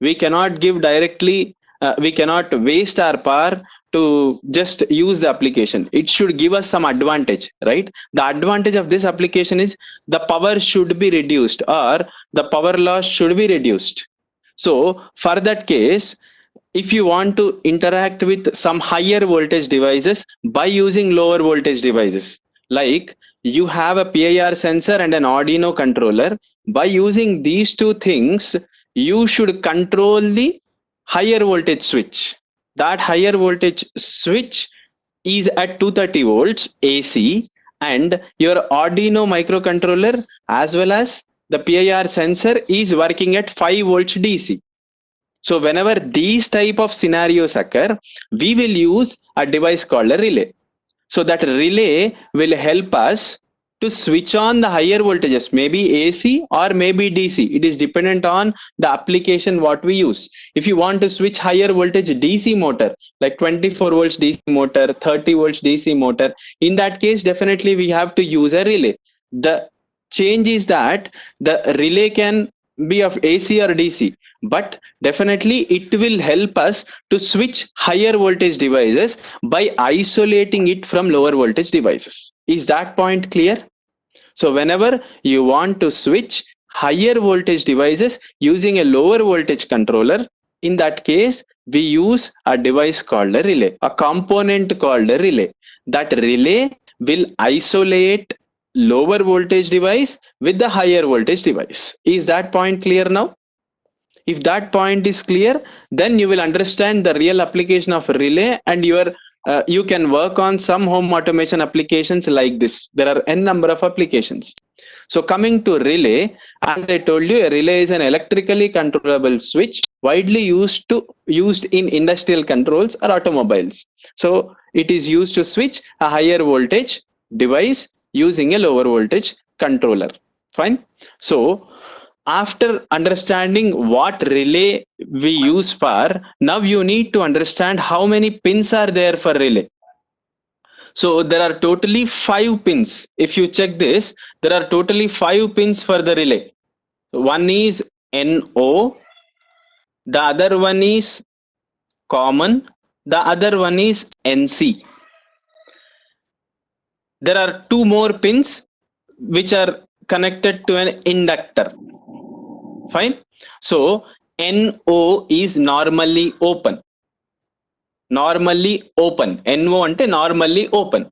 We cannot give directly, we cannot waste our power to just use the application. It should give us some advantage, right? The advantage of this application is the power should be reduced, or the power loss should be reduced. So for that case, if you want to interact with some higher voltage devices by using lower voltage devices, like you have a PIR sensor and an Arduino controller, by using these two things, you should control the higher voltage switch. That higher voltage switch is at 230 volts AC, and your Arduino microcontroller as well as the PIR sensor is working at 5 volts DC. So whenever these type of scenarios occur, we will use a device called a relay. So that relay will help us to switch on the higher voltages, maybe AC or maybe DC. It is dependent on the application what we use. If you want to switch higher voltage DC motor, like 24 volts DC motor, 30 volts DC motor, in that case, definitely we have to use a relay. The change is that the relay can be of AC or DC, but definitely it will help us to switch higher voltage devices by isolating it from lower voltage devices. Is that point clear? So whenever you want to switch higher voltage devices using a lower voltage controller, in that case we use a device called a relay, a component called a relay. That relay will isolate lower voltage device with the higher voltage device. Is that point clear now? If that point is clear, then you will understand the real application of relay, and you can work on some home automation applications like this. There are n number of applications. So coming to relay, as I told you, a relay is an electrically controllable switch widely used in industrial controls or automobiles. So it is used to switch a higher voltage device using a lower voltage controller. Fine. So after understanding what relay we use for, now you need to understand how many pins are there for relay. So there are totally 5 pins. If you check this, there are totally 5 pins for the relay. One is NO, the other one is common, the other one is NC. There are 2 more pins which are connected to an inductor. Fine. So NO is normally open. Normally open. NO ante normally open.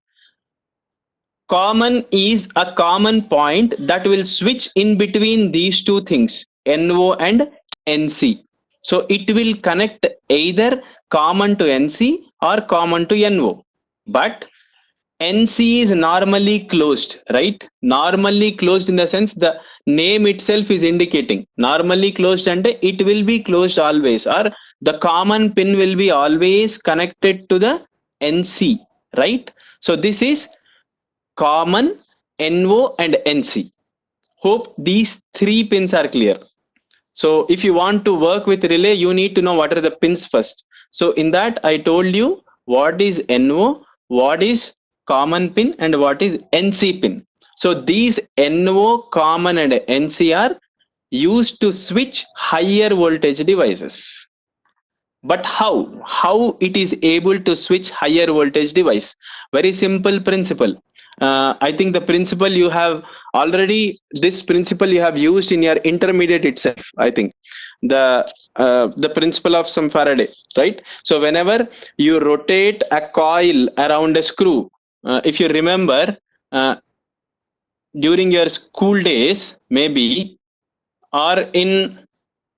Common is a common point that will switch in between these two things. NO and NC. So it will connect either common to NC or common to NO. But NC is normally closed, right? Normally closed in the sense the name itself is indicating. Normally closed and it will be closed always, or the common pin will be always connected to the NC, right? So this is common, NO and NC. Hope these three pins are clear. So if you want to work with relay, you need to know what are the pins first. So in that I told you what is NO, what is common pin and what is NC pin. So these NO, common and NC are used to switch higher voltage devices. But how it is able to switch higher voltage device? Very simple principle. I think the principle you have already, this principle you have used in your intermediate itself, I think. The principle of some Faraday, right? So whenever you rotate a coil around a screw, if you remember, uh, during your school days maybe, or in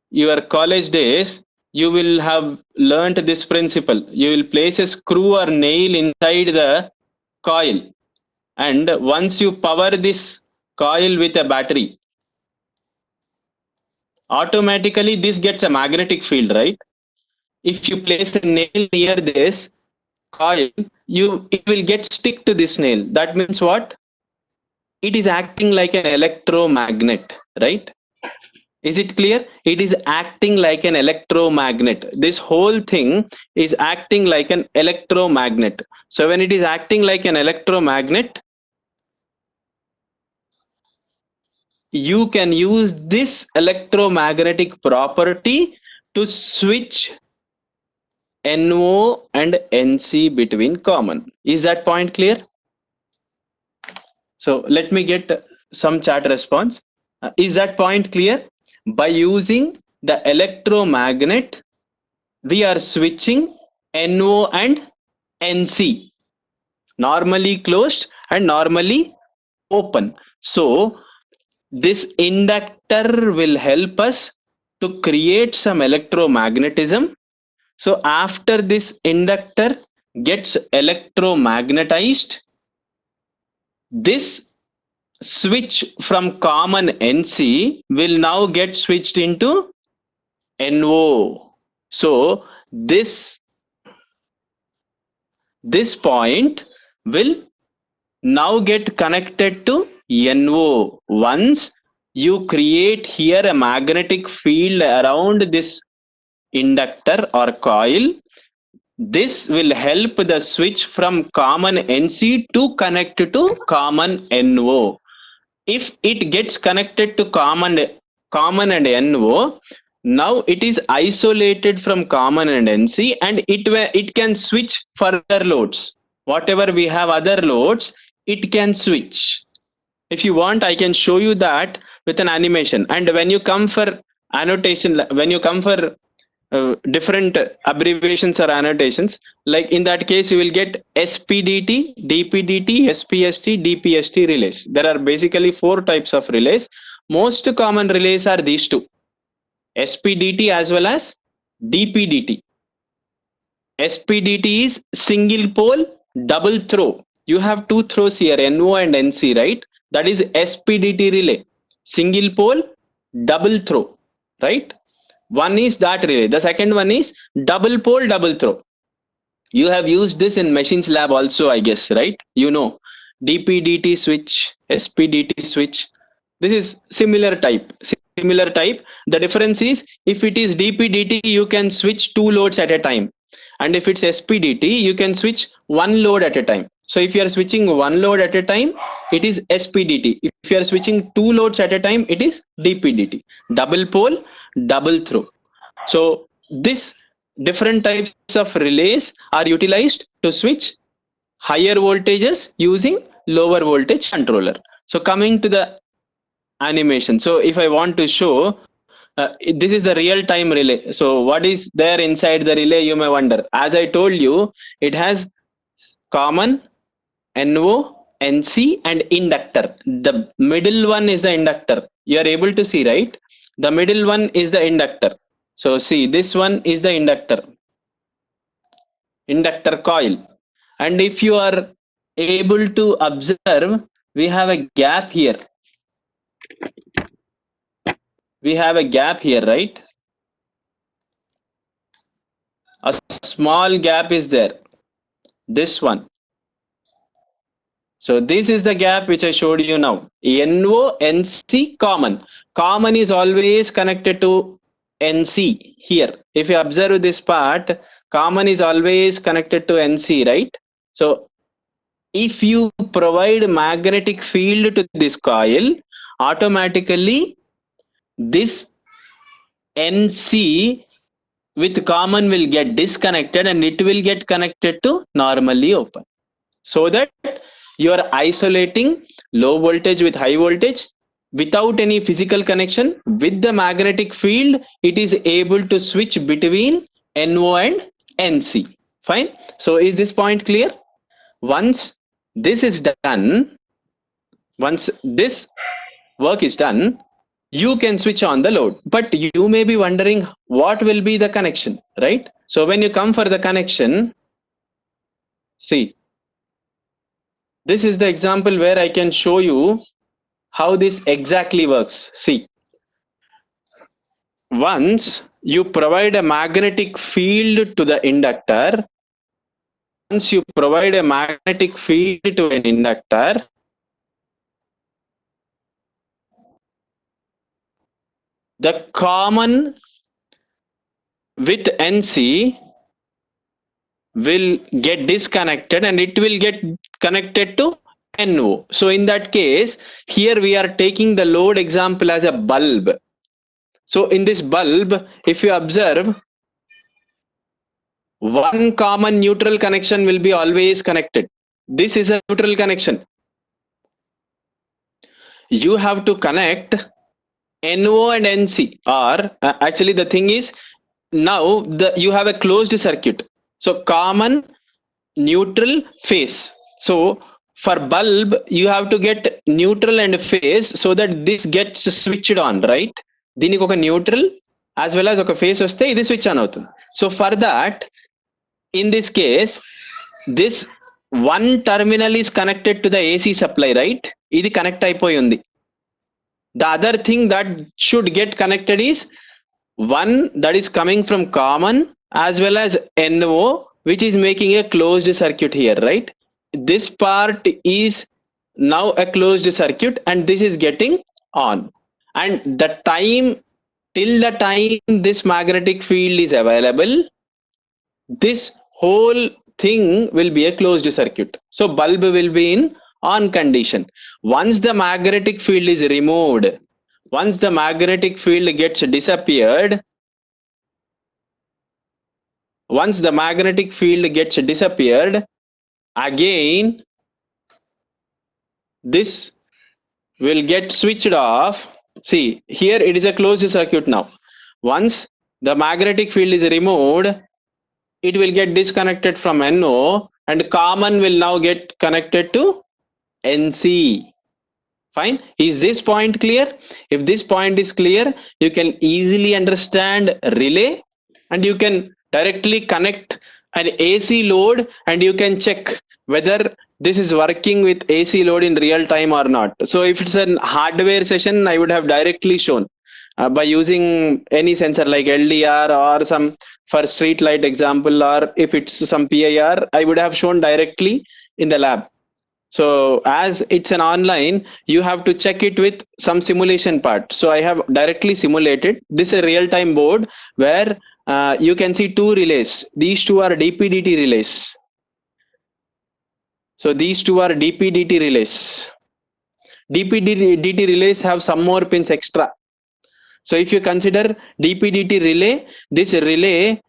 your college days, you will have learnt this principle. You will place a screw or nail inside the coil, and once you power this coil with a battery, automatically this gets a magnetic field, right? If you place a nail near this coil, it will get stick to this nail. That means what? It is acting like an electromagnet, right? Is it clear? It is acting like an electromagnet. This whole thing is acting like an electromagnet. So when it is acting like an electromagnet, you can use this electromagnetic property to switch NO and NC between common. Is that point clear? So let me get some chat response. Is that point clear? By using the electromagnet, we are switching NO and NC, normally closed and normally open. So this inductor will help us to create some electromagnetism. So after this inductor gets electromagnetized, this switch from common NC will now get switched into NO. So this point will now get connected to NO. Once you create here a magnetic field around this inductor or coil, this will help the switch from common NC to connect to common NO. If it gets connected to common and NO, now it is isolated from common and NC, and it can switch further loads. Whatever we have other loads, it can switch. If you want, I can show you that with an animation. And when you come for annotation, when you come for different abbreviations or annotations, like in that case you will get SPDT, DPDT, SPST, DPST relays. There are basically 4 types of relays. Most common relays are these two, SPDT as well as DPDT. SPDT is single pole double throw. You have 2 throws here, NO and NC, right? That is SPDT relay, single pole double throw, right? One is that relay. The second one is double pole double throw. You have used this in machines lab also, I guess, right? You know, DPDT switch, SPDT switch. This is similar type. The difference is, if it is DPDT, you can switch 2 loads at a time, and if it's SPDT, you can switch 1 load at a time. So if you are switching 1 load at a time, it is SPDT. If you are switching 2 loads at a time, it is DPDT, double pole double throw. So this different types of relays are utilized to switch higher voltages using lower voltage controller. So coming to the animation, so if I want to show, this is the real time relay. So what is there inside the relay, you may wonder. As I told you, it has common, NO, NC and inductor. The middle one is the inductor. You are able to see, right? The middle one is the inductor. So see, this one is the inductor coil. And if you are able to observe, we have a gap here. We have a gap here, right? A small gap is there. This one. So this is the gap which I showed you now. NO, NC, common. Common is always connected to NC here. If you observe this part, common is always connected to NC, right? So if you provide magnetic field to this coil, automatically this NC with common will get disconnected and it will get connected to normally open. So that you are isolating low voltage with high voltage without any physical connection. With the magnetic field, it is able to switch between NO and NC. Fine. So is this point clear? Once this is done, once this work is done, you can switch on the load. But you may be wondering what will be the connection, right? So when you come for the connection, see, this is the example where I can show you how this exactly works. See, once you provide a magnetic field to the inductor, once you provide a magnetic field to an inductor, the common with NC will get disconnected and it will get connected to NO. So in that case, here we are taking the load example as a bulb. So in this bulb, if you observe, one common neutral connection will be always connected. This is a neutral connection. You have to connect NO and NC, or actually the thing is, now you have a closed circuit. So common, neutral, phase. So for bulb, you have to get neutral and phase so that this gets switched on, right? దీనికి ఒక neutral as well as ఒక phase వస్తే ఇది switch on అవుతుంది. So for that, in this case, this one terminal is connected to the AC supply, right? ఇది connect అయిపోయి ఉంది. The other thing that should get connected is one that is coming from common as well as NO, which is making a closed circuit here, right? This part is now a closed circuit and this is getting on. And the time, till the time this magnetic field is available, this whole thing will be a closed circuit. So bulb will be in on condition. Once the magnetic field is removed, once the magnetic field gets disappeared, once the magnetic field gets disappeared, again this will get switched off. See, here it is a closed circuit now. Once the magnetic field is removed, it will get disconnected from NO and common will now get connected to NC. Fine. Is this point clear? If this point is clear, you can easily understand relay and you can directly connect an AC load and you can check whether this is working with AC load in real time or not. So if it's a hardware session, I would have directly shown by using any sensor like LDR or some for street light example, or if it's some PIR, I would have shown directly in the lab. So as it's an online, you have to check it with some simulation part. So I have directly simulated. This is a real-time board where you can see two relays. These two are DP-DT relays. So these two are DP-DT relays. DP-DT relays have some more pins extra. So if you consider DP-DT relay, this relay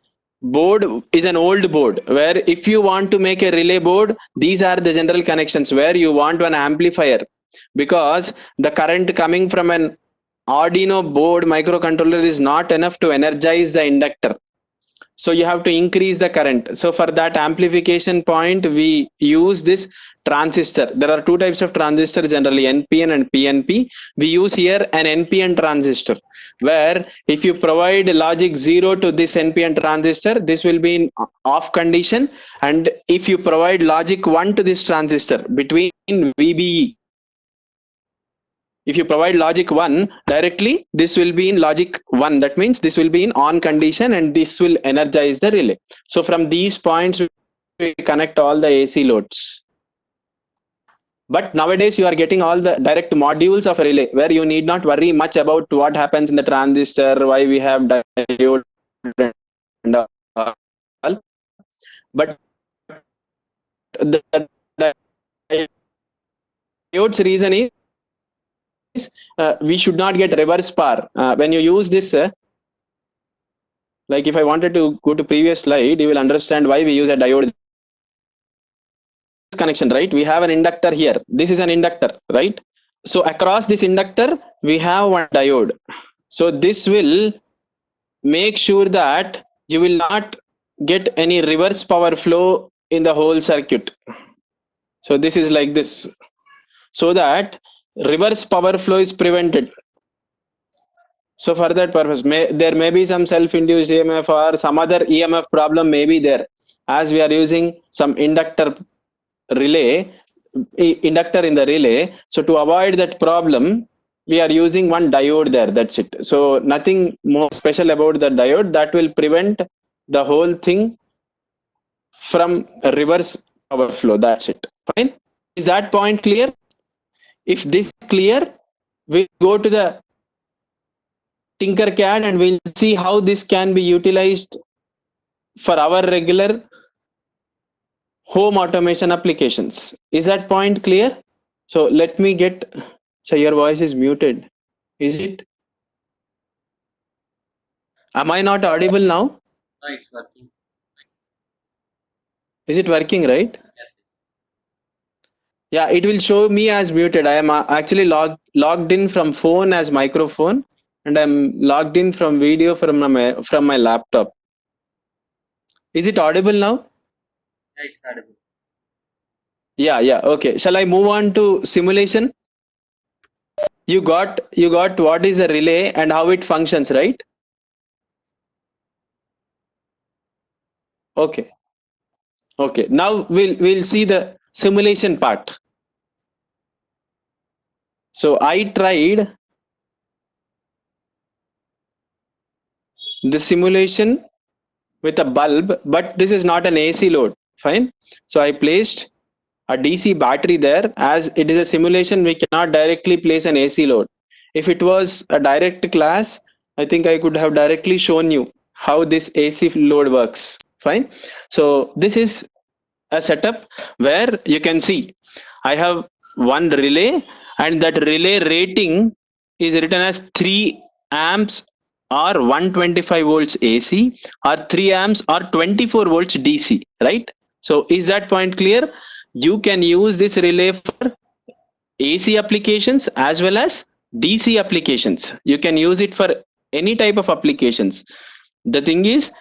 board is an old board where if you want to make a relay board, these are the general connections where you want an amplifier, because the current coming from an Arduino board microcontroller is not enough to energize the inductor. So you have to increase the current. So for that amplification point, we use this transistor. There are two types of transistors generally, NPN and PNP. We use here an NPN transistor. where if you provide logic 0 to this NPN transistor, this will be in off condition, and if you provide logic 1 to this transistor between VBE, if you provide logic 1 directly, this will be in logic 1. That means this will be in on condition and this will energize the relay. So from these points, we connect all the AC loads. But nowadays you are getting all the direct modules of a relay where you need not worry much about what happens in the transistor, why we have diode and all. But the diode's reason is we should not get reverse power. When you use this, like if I wanted to go to previous slide, you will understand why we use a diode. Connection, right? We have an inductor here. This is an inductor, right? So across this inductor, we have one diode. So this will make sure that you will not get any reverse power flow in the whole circuit. So this is like this, so that reverse power flow is prevented. So for that purpose, there may be some self-induced EMF or some other EMF problem may be there, as we are using some inductor in the relay. So to avoid that problem, we are using one diode there. That's it. So nothing more special about the diode. That will prevent the whole thing from reverse power flow. That's it. Fine. Is that point clear? If this is clear, we'll go to the Tinkercad and we'll see how this can be utilized for our regular home automation applications. Is that point clear? So let me get, so your voice is muted. Is it? Am I not audible now? No, it's working. Is it working, right? Yes. Yeah, it will show me as muted. I am actually logged in from phone as microphone, and I'm logged in from video from my laptop. Is it audible now? Yeah, it's audible. Yeah. Okay. Shall I move on to simulation? You got what is a relay and how it functions, right? Okay. Now we'll see the simulation part. So I tried the simulation with a bulb, but this is not an AC load. Fine. So I placed a DC battery there. As it is a simulation, we cannot directly place an AC load. If it was a direct class, I think I could have directly shown you how this AC load works. Fine. So this is a setup where you can see I have one relay, and that relay rating is written as 3 amps or 125 volts AC or 3 amps or 24 volts DC, right? So is that point clear? You can use this relay for AC applications as well as DC applications. You can use it for any type of applications. The thing is,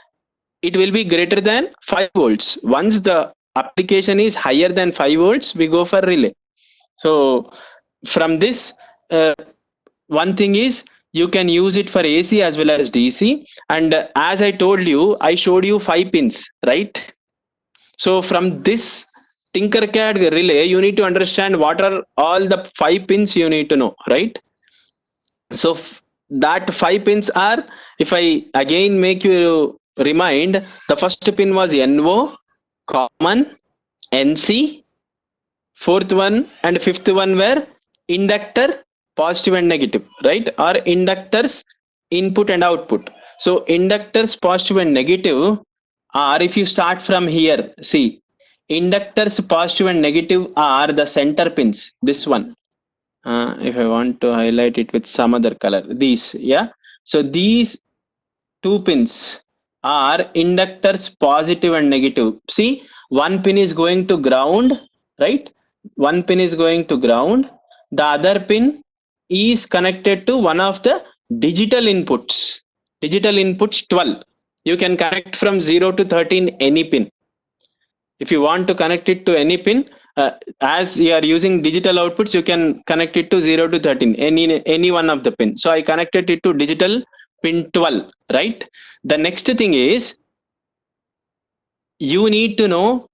it will be greater than 5 volts. Once the application is higher than 5 volts, we go for relay. So from this, one thing is you can use it for AC as well as DC. And as I told you, I showed you 5 pins, right? So from this Tinkercad relay, you need to understand what are all the 5 pins you need to know, right? So that 5 pins are, if I again make you remind, the first pin was NO, common, NC, fourth one and fifth one were inductor, positive and negative, right? Or inductors input and output. So inductors positive and negative are, if you start from here, see, inductors positive and negative are the center pins. This one, if I want to highlight it with some other color, these, yeah. So these 2 pins are inductors positive and negative. See, one pin is going to ground, right? One pin is going to ground. The other pin is connected to one of the digital inputs. Digital inputs 12. You can connect from 0 to 13 any pin. If you want to connect it to any pin, as you are using digital outputs, you can connect it to 0 to 13, any one of the pin. So I connected it to digital pin 12, right? The next thing is, you need to know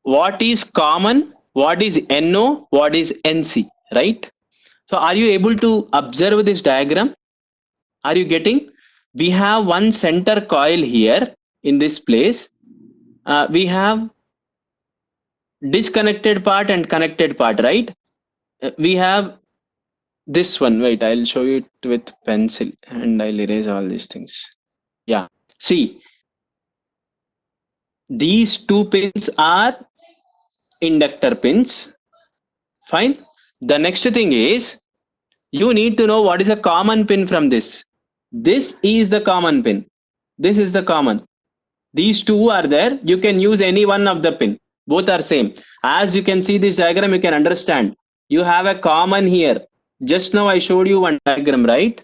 what is common, what is NO, what is NC, right? So are you able to observe this diagram? Are you getting? We have one center coil here in this place. We have disconnected part and connected part, right? We have this one. Wait, I'll show you it with pencil and I'll erase all these things. Yeah. See, these two pins are inductor pins. Fine. The next thing is, you need to know what is a common pin from this. This is the common pin. This is the common. These two are there. You can use any one of the pin. Both are same. As you can see this diagram, you can understand. You have a common here. Just now I showed you one diagram, right?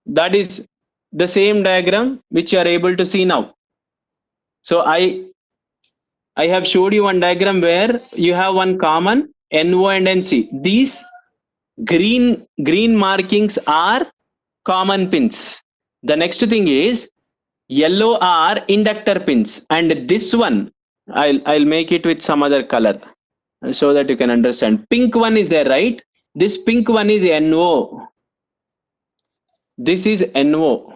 That is the same diagram which you are able to see now. So I have showed you one diagram where you have one common NO and NC. These green markings are common pins. The next thing is, yellow are inductor pins, and this one I'll make it with some other color so that you can understand. Pink one is there, right? This pink one is NO. This is NO.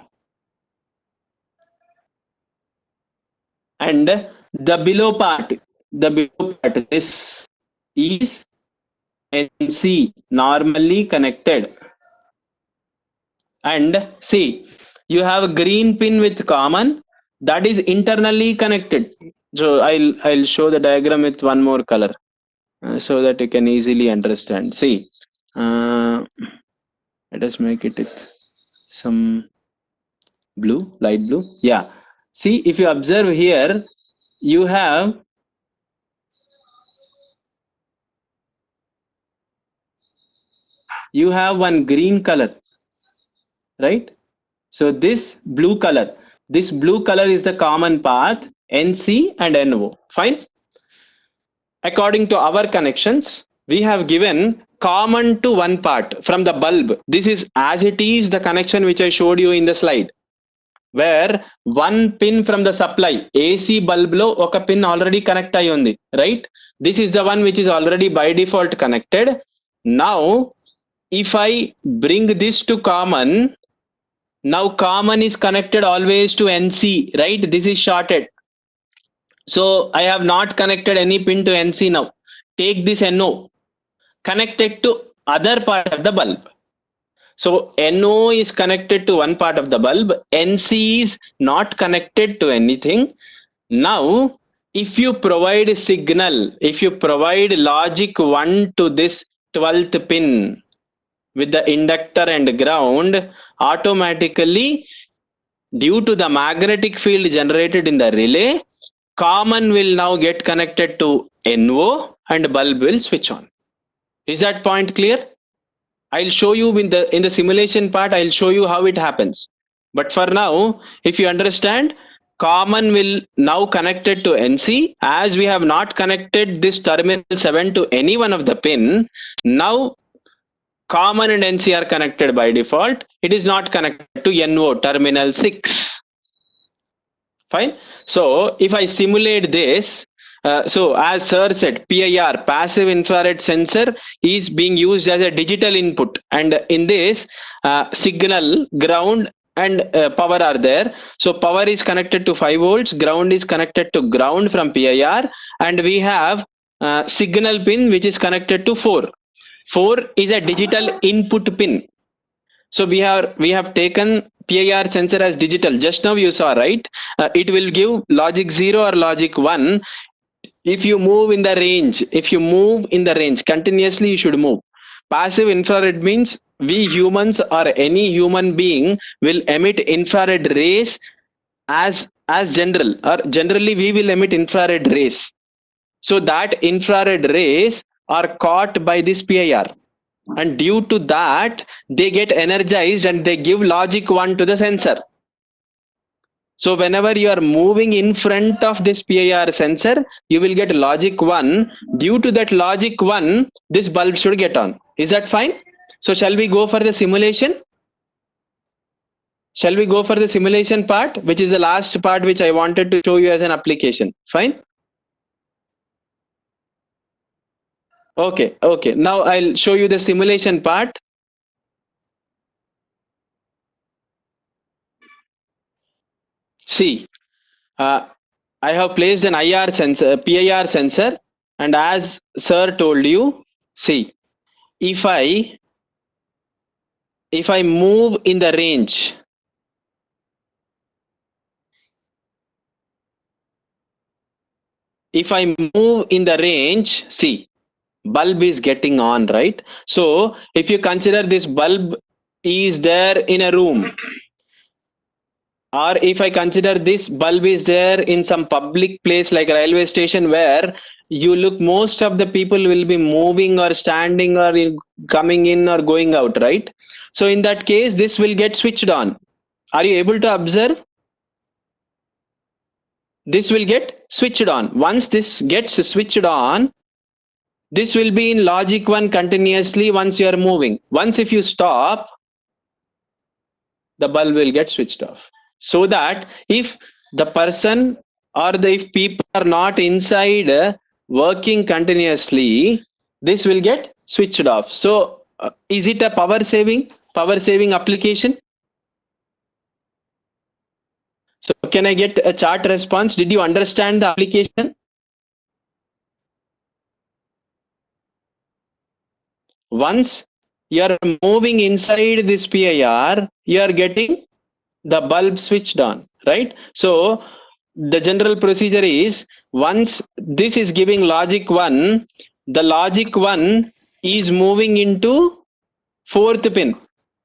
And the below part, this is NC, normally connected. And see, you have a green pin with common, that is internally connected. So I'll show the diagram with one more color so that you can easily understand. See, let us make it with some blue, light blue. Yeah. See, if you observe here, you have one green color, right? So this blue color is the common path, NC and NO. Fine. According to our connections, we have given common to one part from the bulb. This is as it is the connection which I showed you in the slide, where one pin from the supply AC bulb lo oka pin already connect ayi undi, right? This is the one which is already by default connected. Now if I bring this to common, now common is connected always to NC, right? This is shorted. So I have not connected any pin to NC now. Take this NO, connect it to other part of the bulb. So NO is connected to one part of the bulb, NC is not connected to anything. Now if you provide a signal, if you provide logic 1 to this 12th pin with the inductor and ground, automatically, due to the magnetic field generated in the relay, common will now get connected to NO and bulb will switch on. Is that point clear? I'll show you in the simulation part, I'll show you how it happens. But for now, if you understand, common will now connected to NC. As we have not connected this terminal 7 to any one of the pin, now common and NC are connected by default. It is not connected to NO, terminal 6. Fine. So if I simulate this, so as sir said, PIR, passive infrared sensor, is being used as a digital input, and in this signal, ground and power are there. So power is connected to 5 volts, ground is connected to ground from PIR, and we have signal pin which is connected to 4. 4 is a digital input pin. So we have taken PIR sensor as digital. Just now you saw, right? It will give logic 0 or logic 1. If you move in the range, continuously you should move. Passive infrared means we humans or any human being will emit infrared rays as general, or generally we will emit infrared rays. So that infrared rays are caught by this PIR, and due to that they get energized and they give logic 1 to the sensor. So whenever you are moving in front of this PIR sensor, you will get logic 1. Due to that logic 1, this bulb should get on. Is that fine? So shall we go for the simulation? Shall we go for the simulation part, which is the last part which I wanted to show you as an application? Fine? Okay. Now I'll show you the simulation part. See, I have placed an IR sensor, PIR sensor, and as sir told you, see, if I move in the range, see, bulb is getting on, right? So if you consider this bulb is there in a room, or if I consider this bulb is there in some public place like a railway station, where you look, most of the people will be moving or standing or coming in or going out, right? So in that case, this will get switched on. Are you able to observe? This will get switched on. Once this gets switched on, this will be in logic 1 continuously once you are moving. Once if you stop, the bulb will get switched off. So that if the person or if people are not inside working continuously, this will get switched off. So is it a power saving application? So can I get a chat response? Did you understand the application? Once you are moving inside this PIR, you are getting the bulb switched on, right? So the general procedure is, once this is giving logic 1, the logic 1 is moving into fourth pin.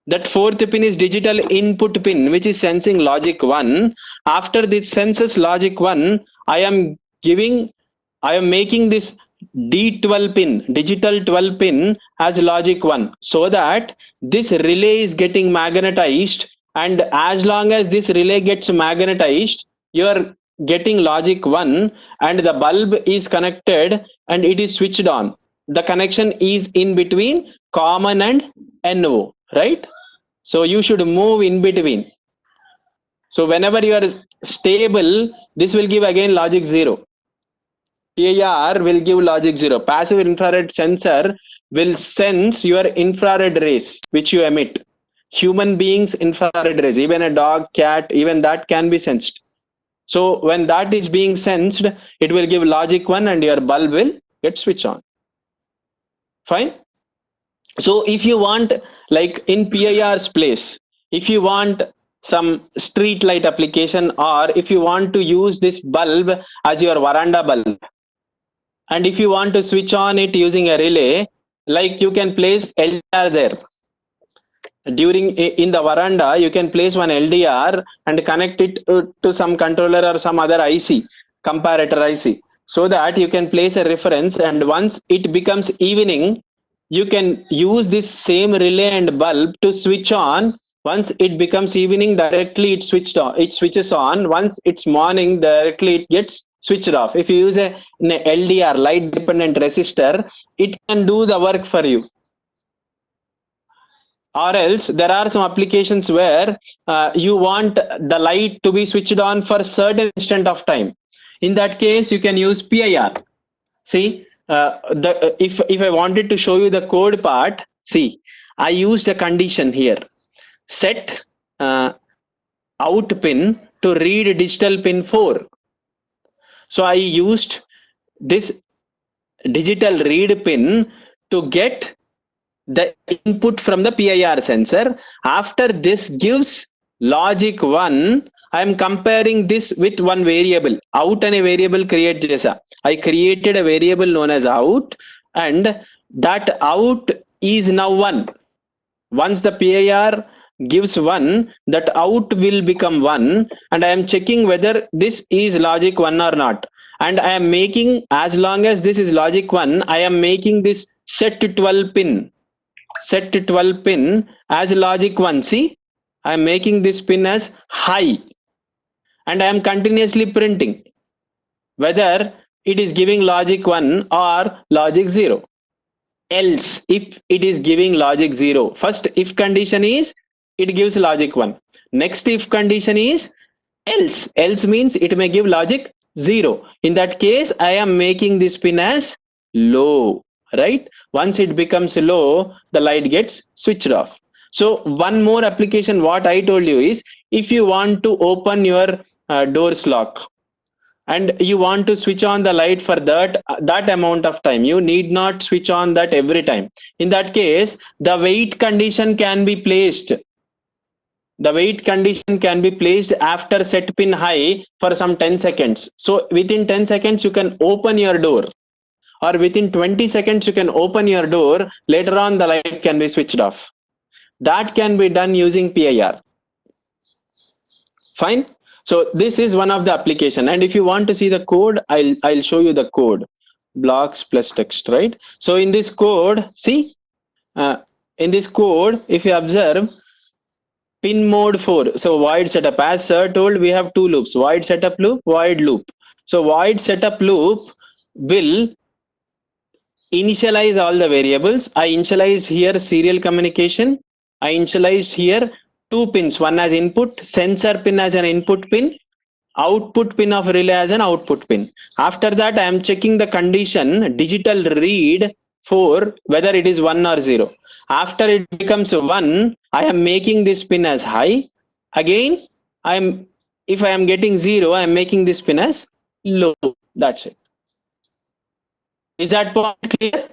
That fourth pin is digital input pin, which is sensing logic 1. After this senses logic 1, I am making this D12 pin, digital 12 pin as logic 1, so that this relay is getting magnetized, and as long as this relay gets magnetized, you are getting logic 1 and the bulb is connected and it is switched on. The connection is in between common and NO, right? So you should move in between. So whenever you are stable, this will give again logic 0. PIR will give logic 0. Passive infrared sensor will sense your infrared rays which you emit. Human beings infrared rays, even a dog, cat, even that can be sensed. So when that is being sensed, it will give logic 1 and your bulb will get switched on. Fine. So if you want, like in PIR's place, if you want some street light application, or if you want to use this bulb as your veranda bulb, and if you want to switch on it using a relay, like you can place LDR there. In the veranda, you can place one LDR and connect it to some controller or some other IC, comparator IC, so that you can place a reference, and once it becomes evening, you can use this same relay and bulb to switch on. Once it becomes evening, directly it switches on. Once it's morning, directly it gets switched off. If you use an LDR, light dependent resistor, it can do the work for you. Or else there are some applications where you want the light to be switched on for a certain instant of time. In that case, you can use PIR. See, if I wanted to show you the code part, see, I used a condition here. Set out pin to read digital pin 4. So I used this digital read pin to get the input from the PIR sensor. After this gives logic 1, I am comparing this with one variable. Out and a variable create jaisa. I created a variable known as out, and that out is now 1. Once the PIR gives 1, that out will become 1, and I am checking whether this is logic 1 or not. And I am making, as long as this is logic 1, I am making this set 12 pin as logic 1. See, I am making this pin as high. and I am continuously printing, whether it is giving logic 1 or logic 0. Else, if it is giving logic 0, first if condition is it gives logic 1. Next if condition is else. Else means it may give logic 0. In that case, I am making this pin as low, right? Once it becomes low, the light gets switched off. So one more application, what I told you is, if you want to open your door's lock and you want to switch on the light for that amount of time, you need not switch on that every time. In that case, the wait condition can be placed. The wait condition can be placed after set pin high for some 10 seconds. So within 10 seconds you can open your door, or within 20 seconds you can open your door. Later on the light can be switched off. That can be done using PIR. Fine. So this is one of the application, and if you want to see the code, I'll show you the code. Blocks plus text, right? So in this code, see, in this code, if you observe, pin mode 4, so void setup, as sir told, we have two loops: void setup loop, void loop. So void setup loop will initialize all the variables. I initialized here serial communication. I initialized here two pins, one as input, sensor pin as an input pin, output pin of relay as an output pin. After that, I am checking the condition digital read for whether it is 1 or 0. After it becomes 1, I am making this pin as high. Again, if I am getting 0, I am making this pin as low. That's it. Is that point clear?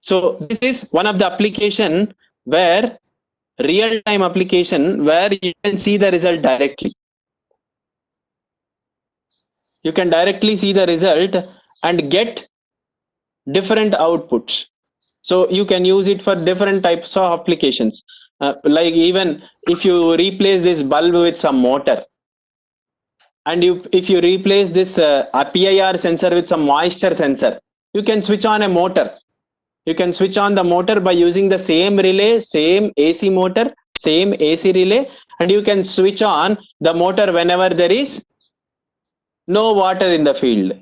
So this is one of the application where real-time application where you can see the result directly. You can directly see the result and get different outputs. So you can use it for different types of applications. Like even if you replace this bulb with some motor, and if you replace this a PIR sensor with some moisture sensor, you can switch on a motor. You can switch on the motor by using the same relay, same AC motor, same AC relay, and you can switch on the motor whenever there is no water in the field.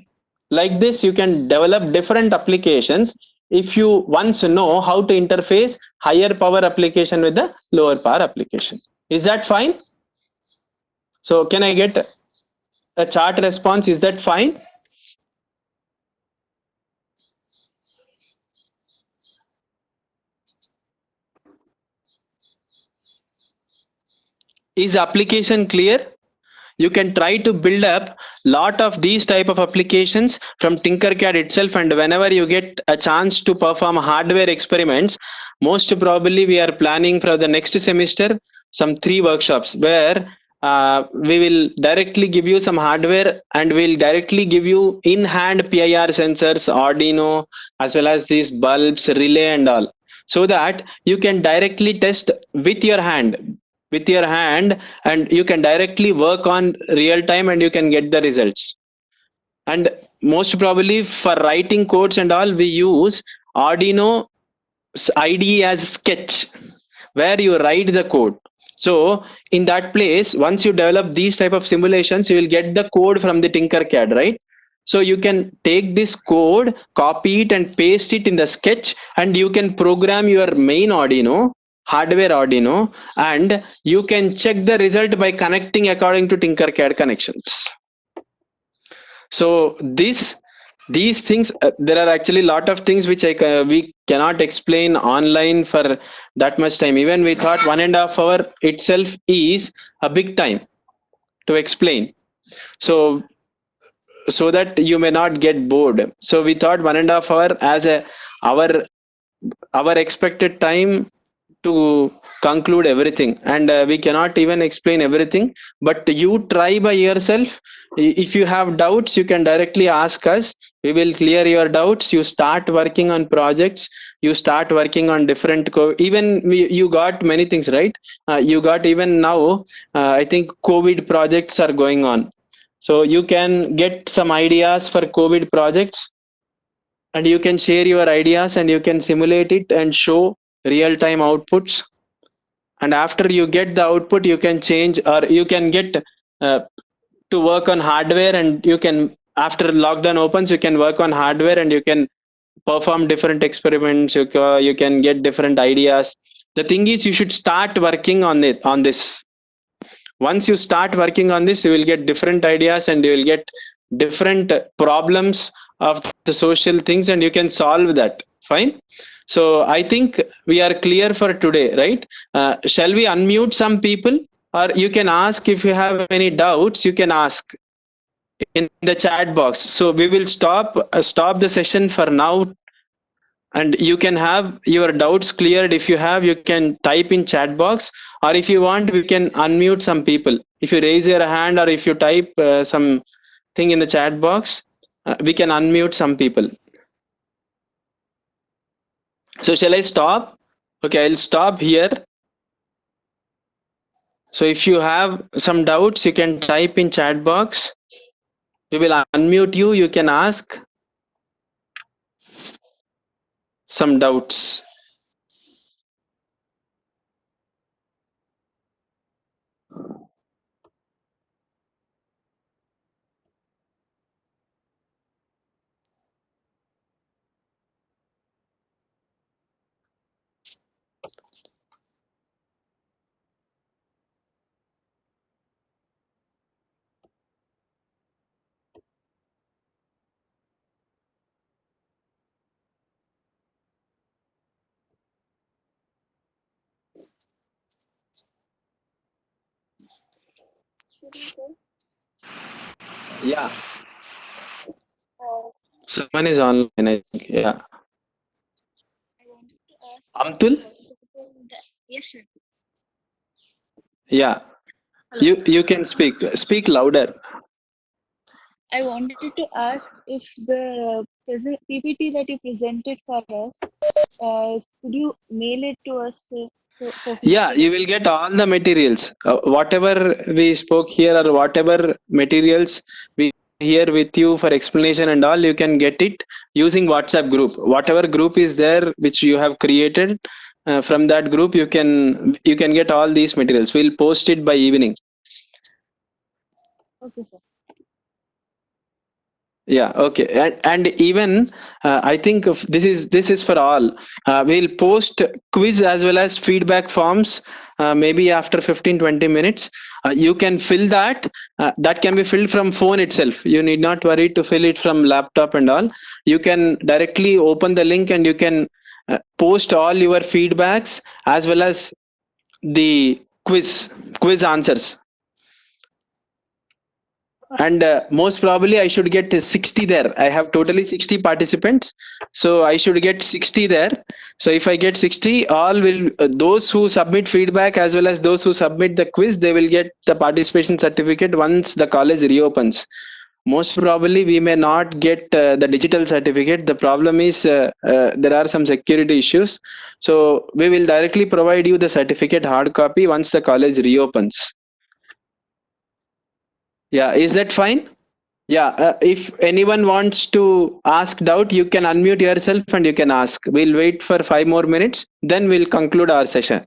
Like this, you can develop different applications if you once know how to interface higher power application with the lower power application. Is that fine? So can I get a chart response? Is that fine? Is application clear? You can try to build up lot of these type of applications from Tinkercad itself, and whenever you get a chance to perform hardware experiments, most probably we are planning for the next semester some 3 workshops where we will directly give you some hardware and we'll directly give you in-hand PIR sensors, Arduino, as well as these bulbs, relay and all, so that you can directly test with your hand, and you can directly work on real time and you can get the results. And most probably for writing codes and all, we use Arduino IDE as Sketch, where you write the code. So in that place, once you develop these type of simulations, you will get the code from the Tinkercad, right? So you can take this code, copy it and paste it in the Sketch, and you can program your main Arduino, hardware Arduino, and you can check the result by connecting according to Tinkercad connections. So these things, there are actually a lot of things which we cannot explain online for that much time. Even we thought 1.5 hour itself is a big time to explain, so that you may not get bored. So we thought 1.5 hour as our expected time to conclude everything, and we cannot even explain everything, but you try by yourself. If you have doubts, you can directly ask us. We will clear your doubts. You start working on projects, you start working on different you got many things, right? You got even now I think COVID projects are going on, so you can get some ideas for COVID projects and you can share your ideas and you can simulate it and show real-time outputs. And after you get the output, you can change, or you can get to work on hardware, and you can, after lockdown opens, you can work on hardware and you can perform different experiments. You can get different ideas. The thing is, you should start working on it, on this. Once you start working on this, you will get different ideas and you will get different problems of the social things, and you can solve that. Fine. So I think we are clear for today, right? Shall we unmute some people, or you can ask if you have any doubts, you can ask in the chat box. So we will stop the session for now, and you can have your doubts cleared. If you have, you can type in chat box, or if you want, we can unmute some people. If you raise your hand or if you type some thing in the chat box, we can unmute some people. So shall I stop? Okay, I'll stop here. So if you have some doubts, you can type in chat box. We will unmute you. You can ask some doubts. Yeah, someone is online, I think. Yeah. Amtul? Yes, sir. Yeah. You can speak louder. I wanted to ask if the PPT that you presented for us, could you mail it to us so for Yeah, future? you will get all the materials. Whatever we spoke here, or whatever materials we here with you for explanation and all, you can get it using WhatsApp group. Whatever group is there which you have created, from that group you can get all these materials. We'll post it by evening. Okay, sir. Yeah, okay. And even I think this is for all. We'll post quiz as well as feedback forms, maybe after 15-20 minutes. You can fill that. That can be filled from phone itself. You need not worry to fill it from laptop and all. You can directly open the link and you can post all your feedbacks as well as the quiz answers. And most probably I should get 60 there. I have totally 60 participants, so I should get 60 there. So if I get 60, all will those who submit feedback as well as those who submit the quiz, they will get the participation certificate once the college reopens. Most probably we may not get the digital certificate. The problem is there are some security issues, so we will directly provide you the certificate hard copy once the college reopens. Yeah, is that fine? Yeah, if anyone wants to ask doubt, you can unmute yourself and you can ask. We'll wait for 5 more minutes, then we'll conclude our session.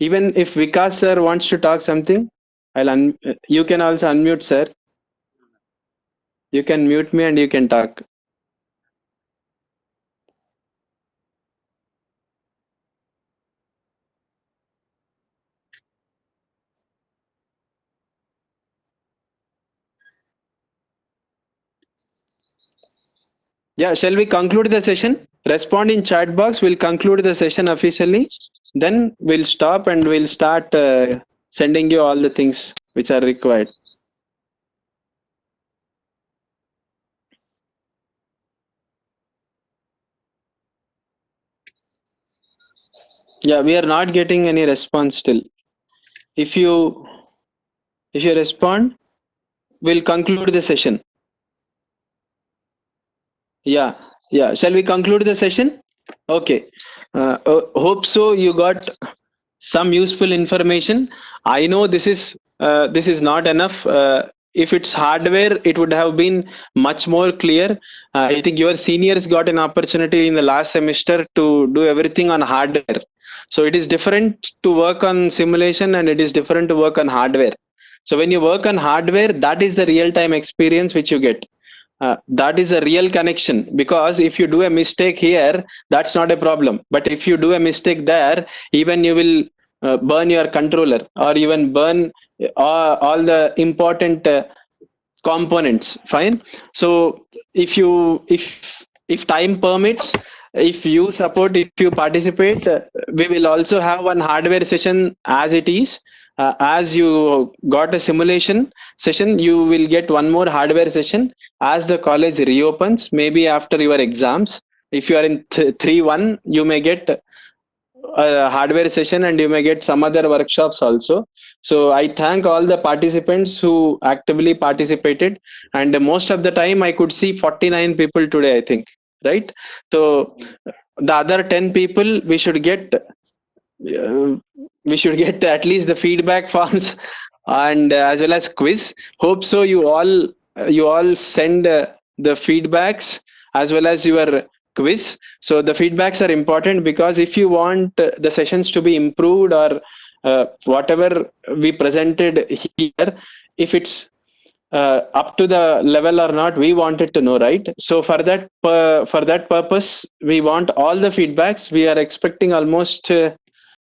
Even if Vikas sir wants to talk something, you can also unmute, sir. You can mute me and you can talk. Yeah, shall we conclude the session? Respond in chat box. We'll conclude the session officially. Then we'll stop and we'll start sending you all the things which are required. Yeah, we are not getting any response still. If you respond, we'll conclude the session. Yeah, yeah. Shall we conclude the session? Okay. Hope so. You got some useful information. I know this is not enough. if it's hardware, it would have been much more clear. I think your seniors got an opportunity in the last semester to do everything on hardware. So it is different to work on simulation and it is different to work on hardware. So when you work on hardware, that is the real time experience which you get. That is a real connection, because if you do a mistake here, that's not a problem, but if you do a mistake there, even you will burn your controller or even burn all the important components. Fine. So if time permits, if you support, if you participate, we will also have one hardware session as it is. As you got a simulation session, you will get one more hardware session as the college reopens, maybe after your exams. If you are in 3-1, you may get a hardware session and you may get some other workshops also. So I thank all the participants who actively participated, and most of the time I could see 49 people today, I think, right? So the other 10 people, we should get at least the feedback forms and as well as quiz. Hope so you all send the feedbacks as well as your quiz. So the feedbacks are important, because if you want the sessions to be improved, or whatever we presented here, if it's up to the level or not, we wanted to know, right? So for that purpose, we want all the feedbacks. We are expecting almost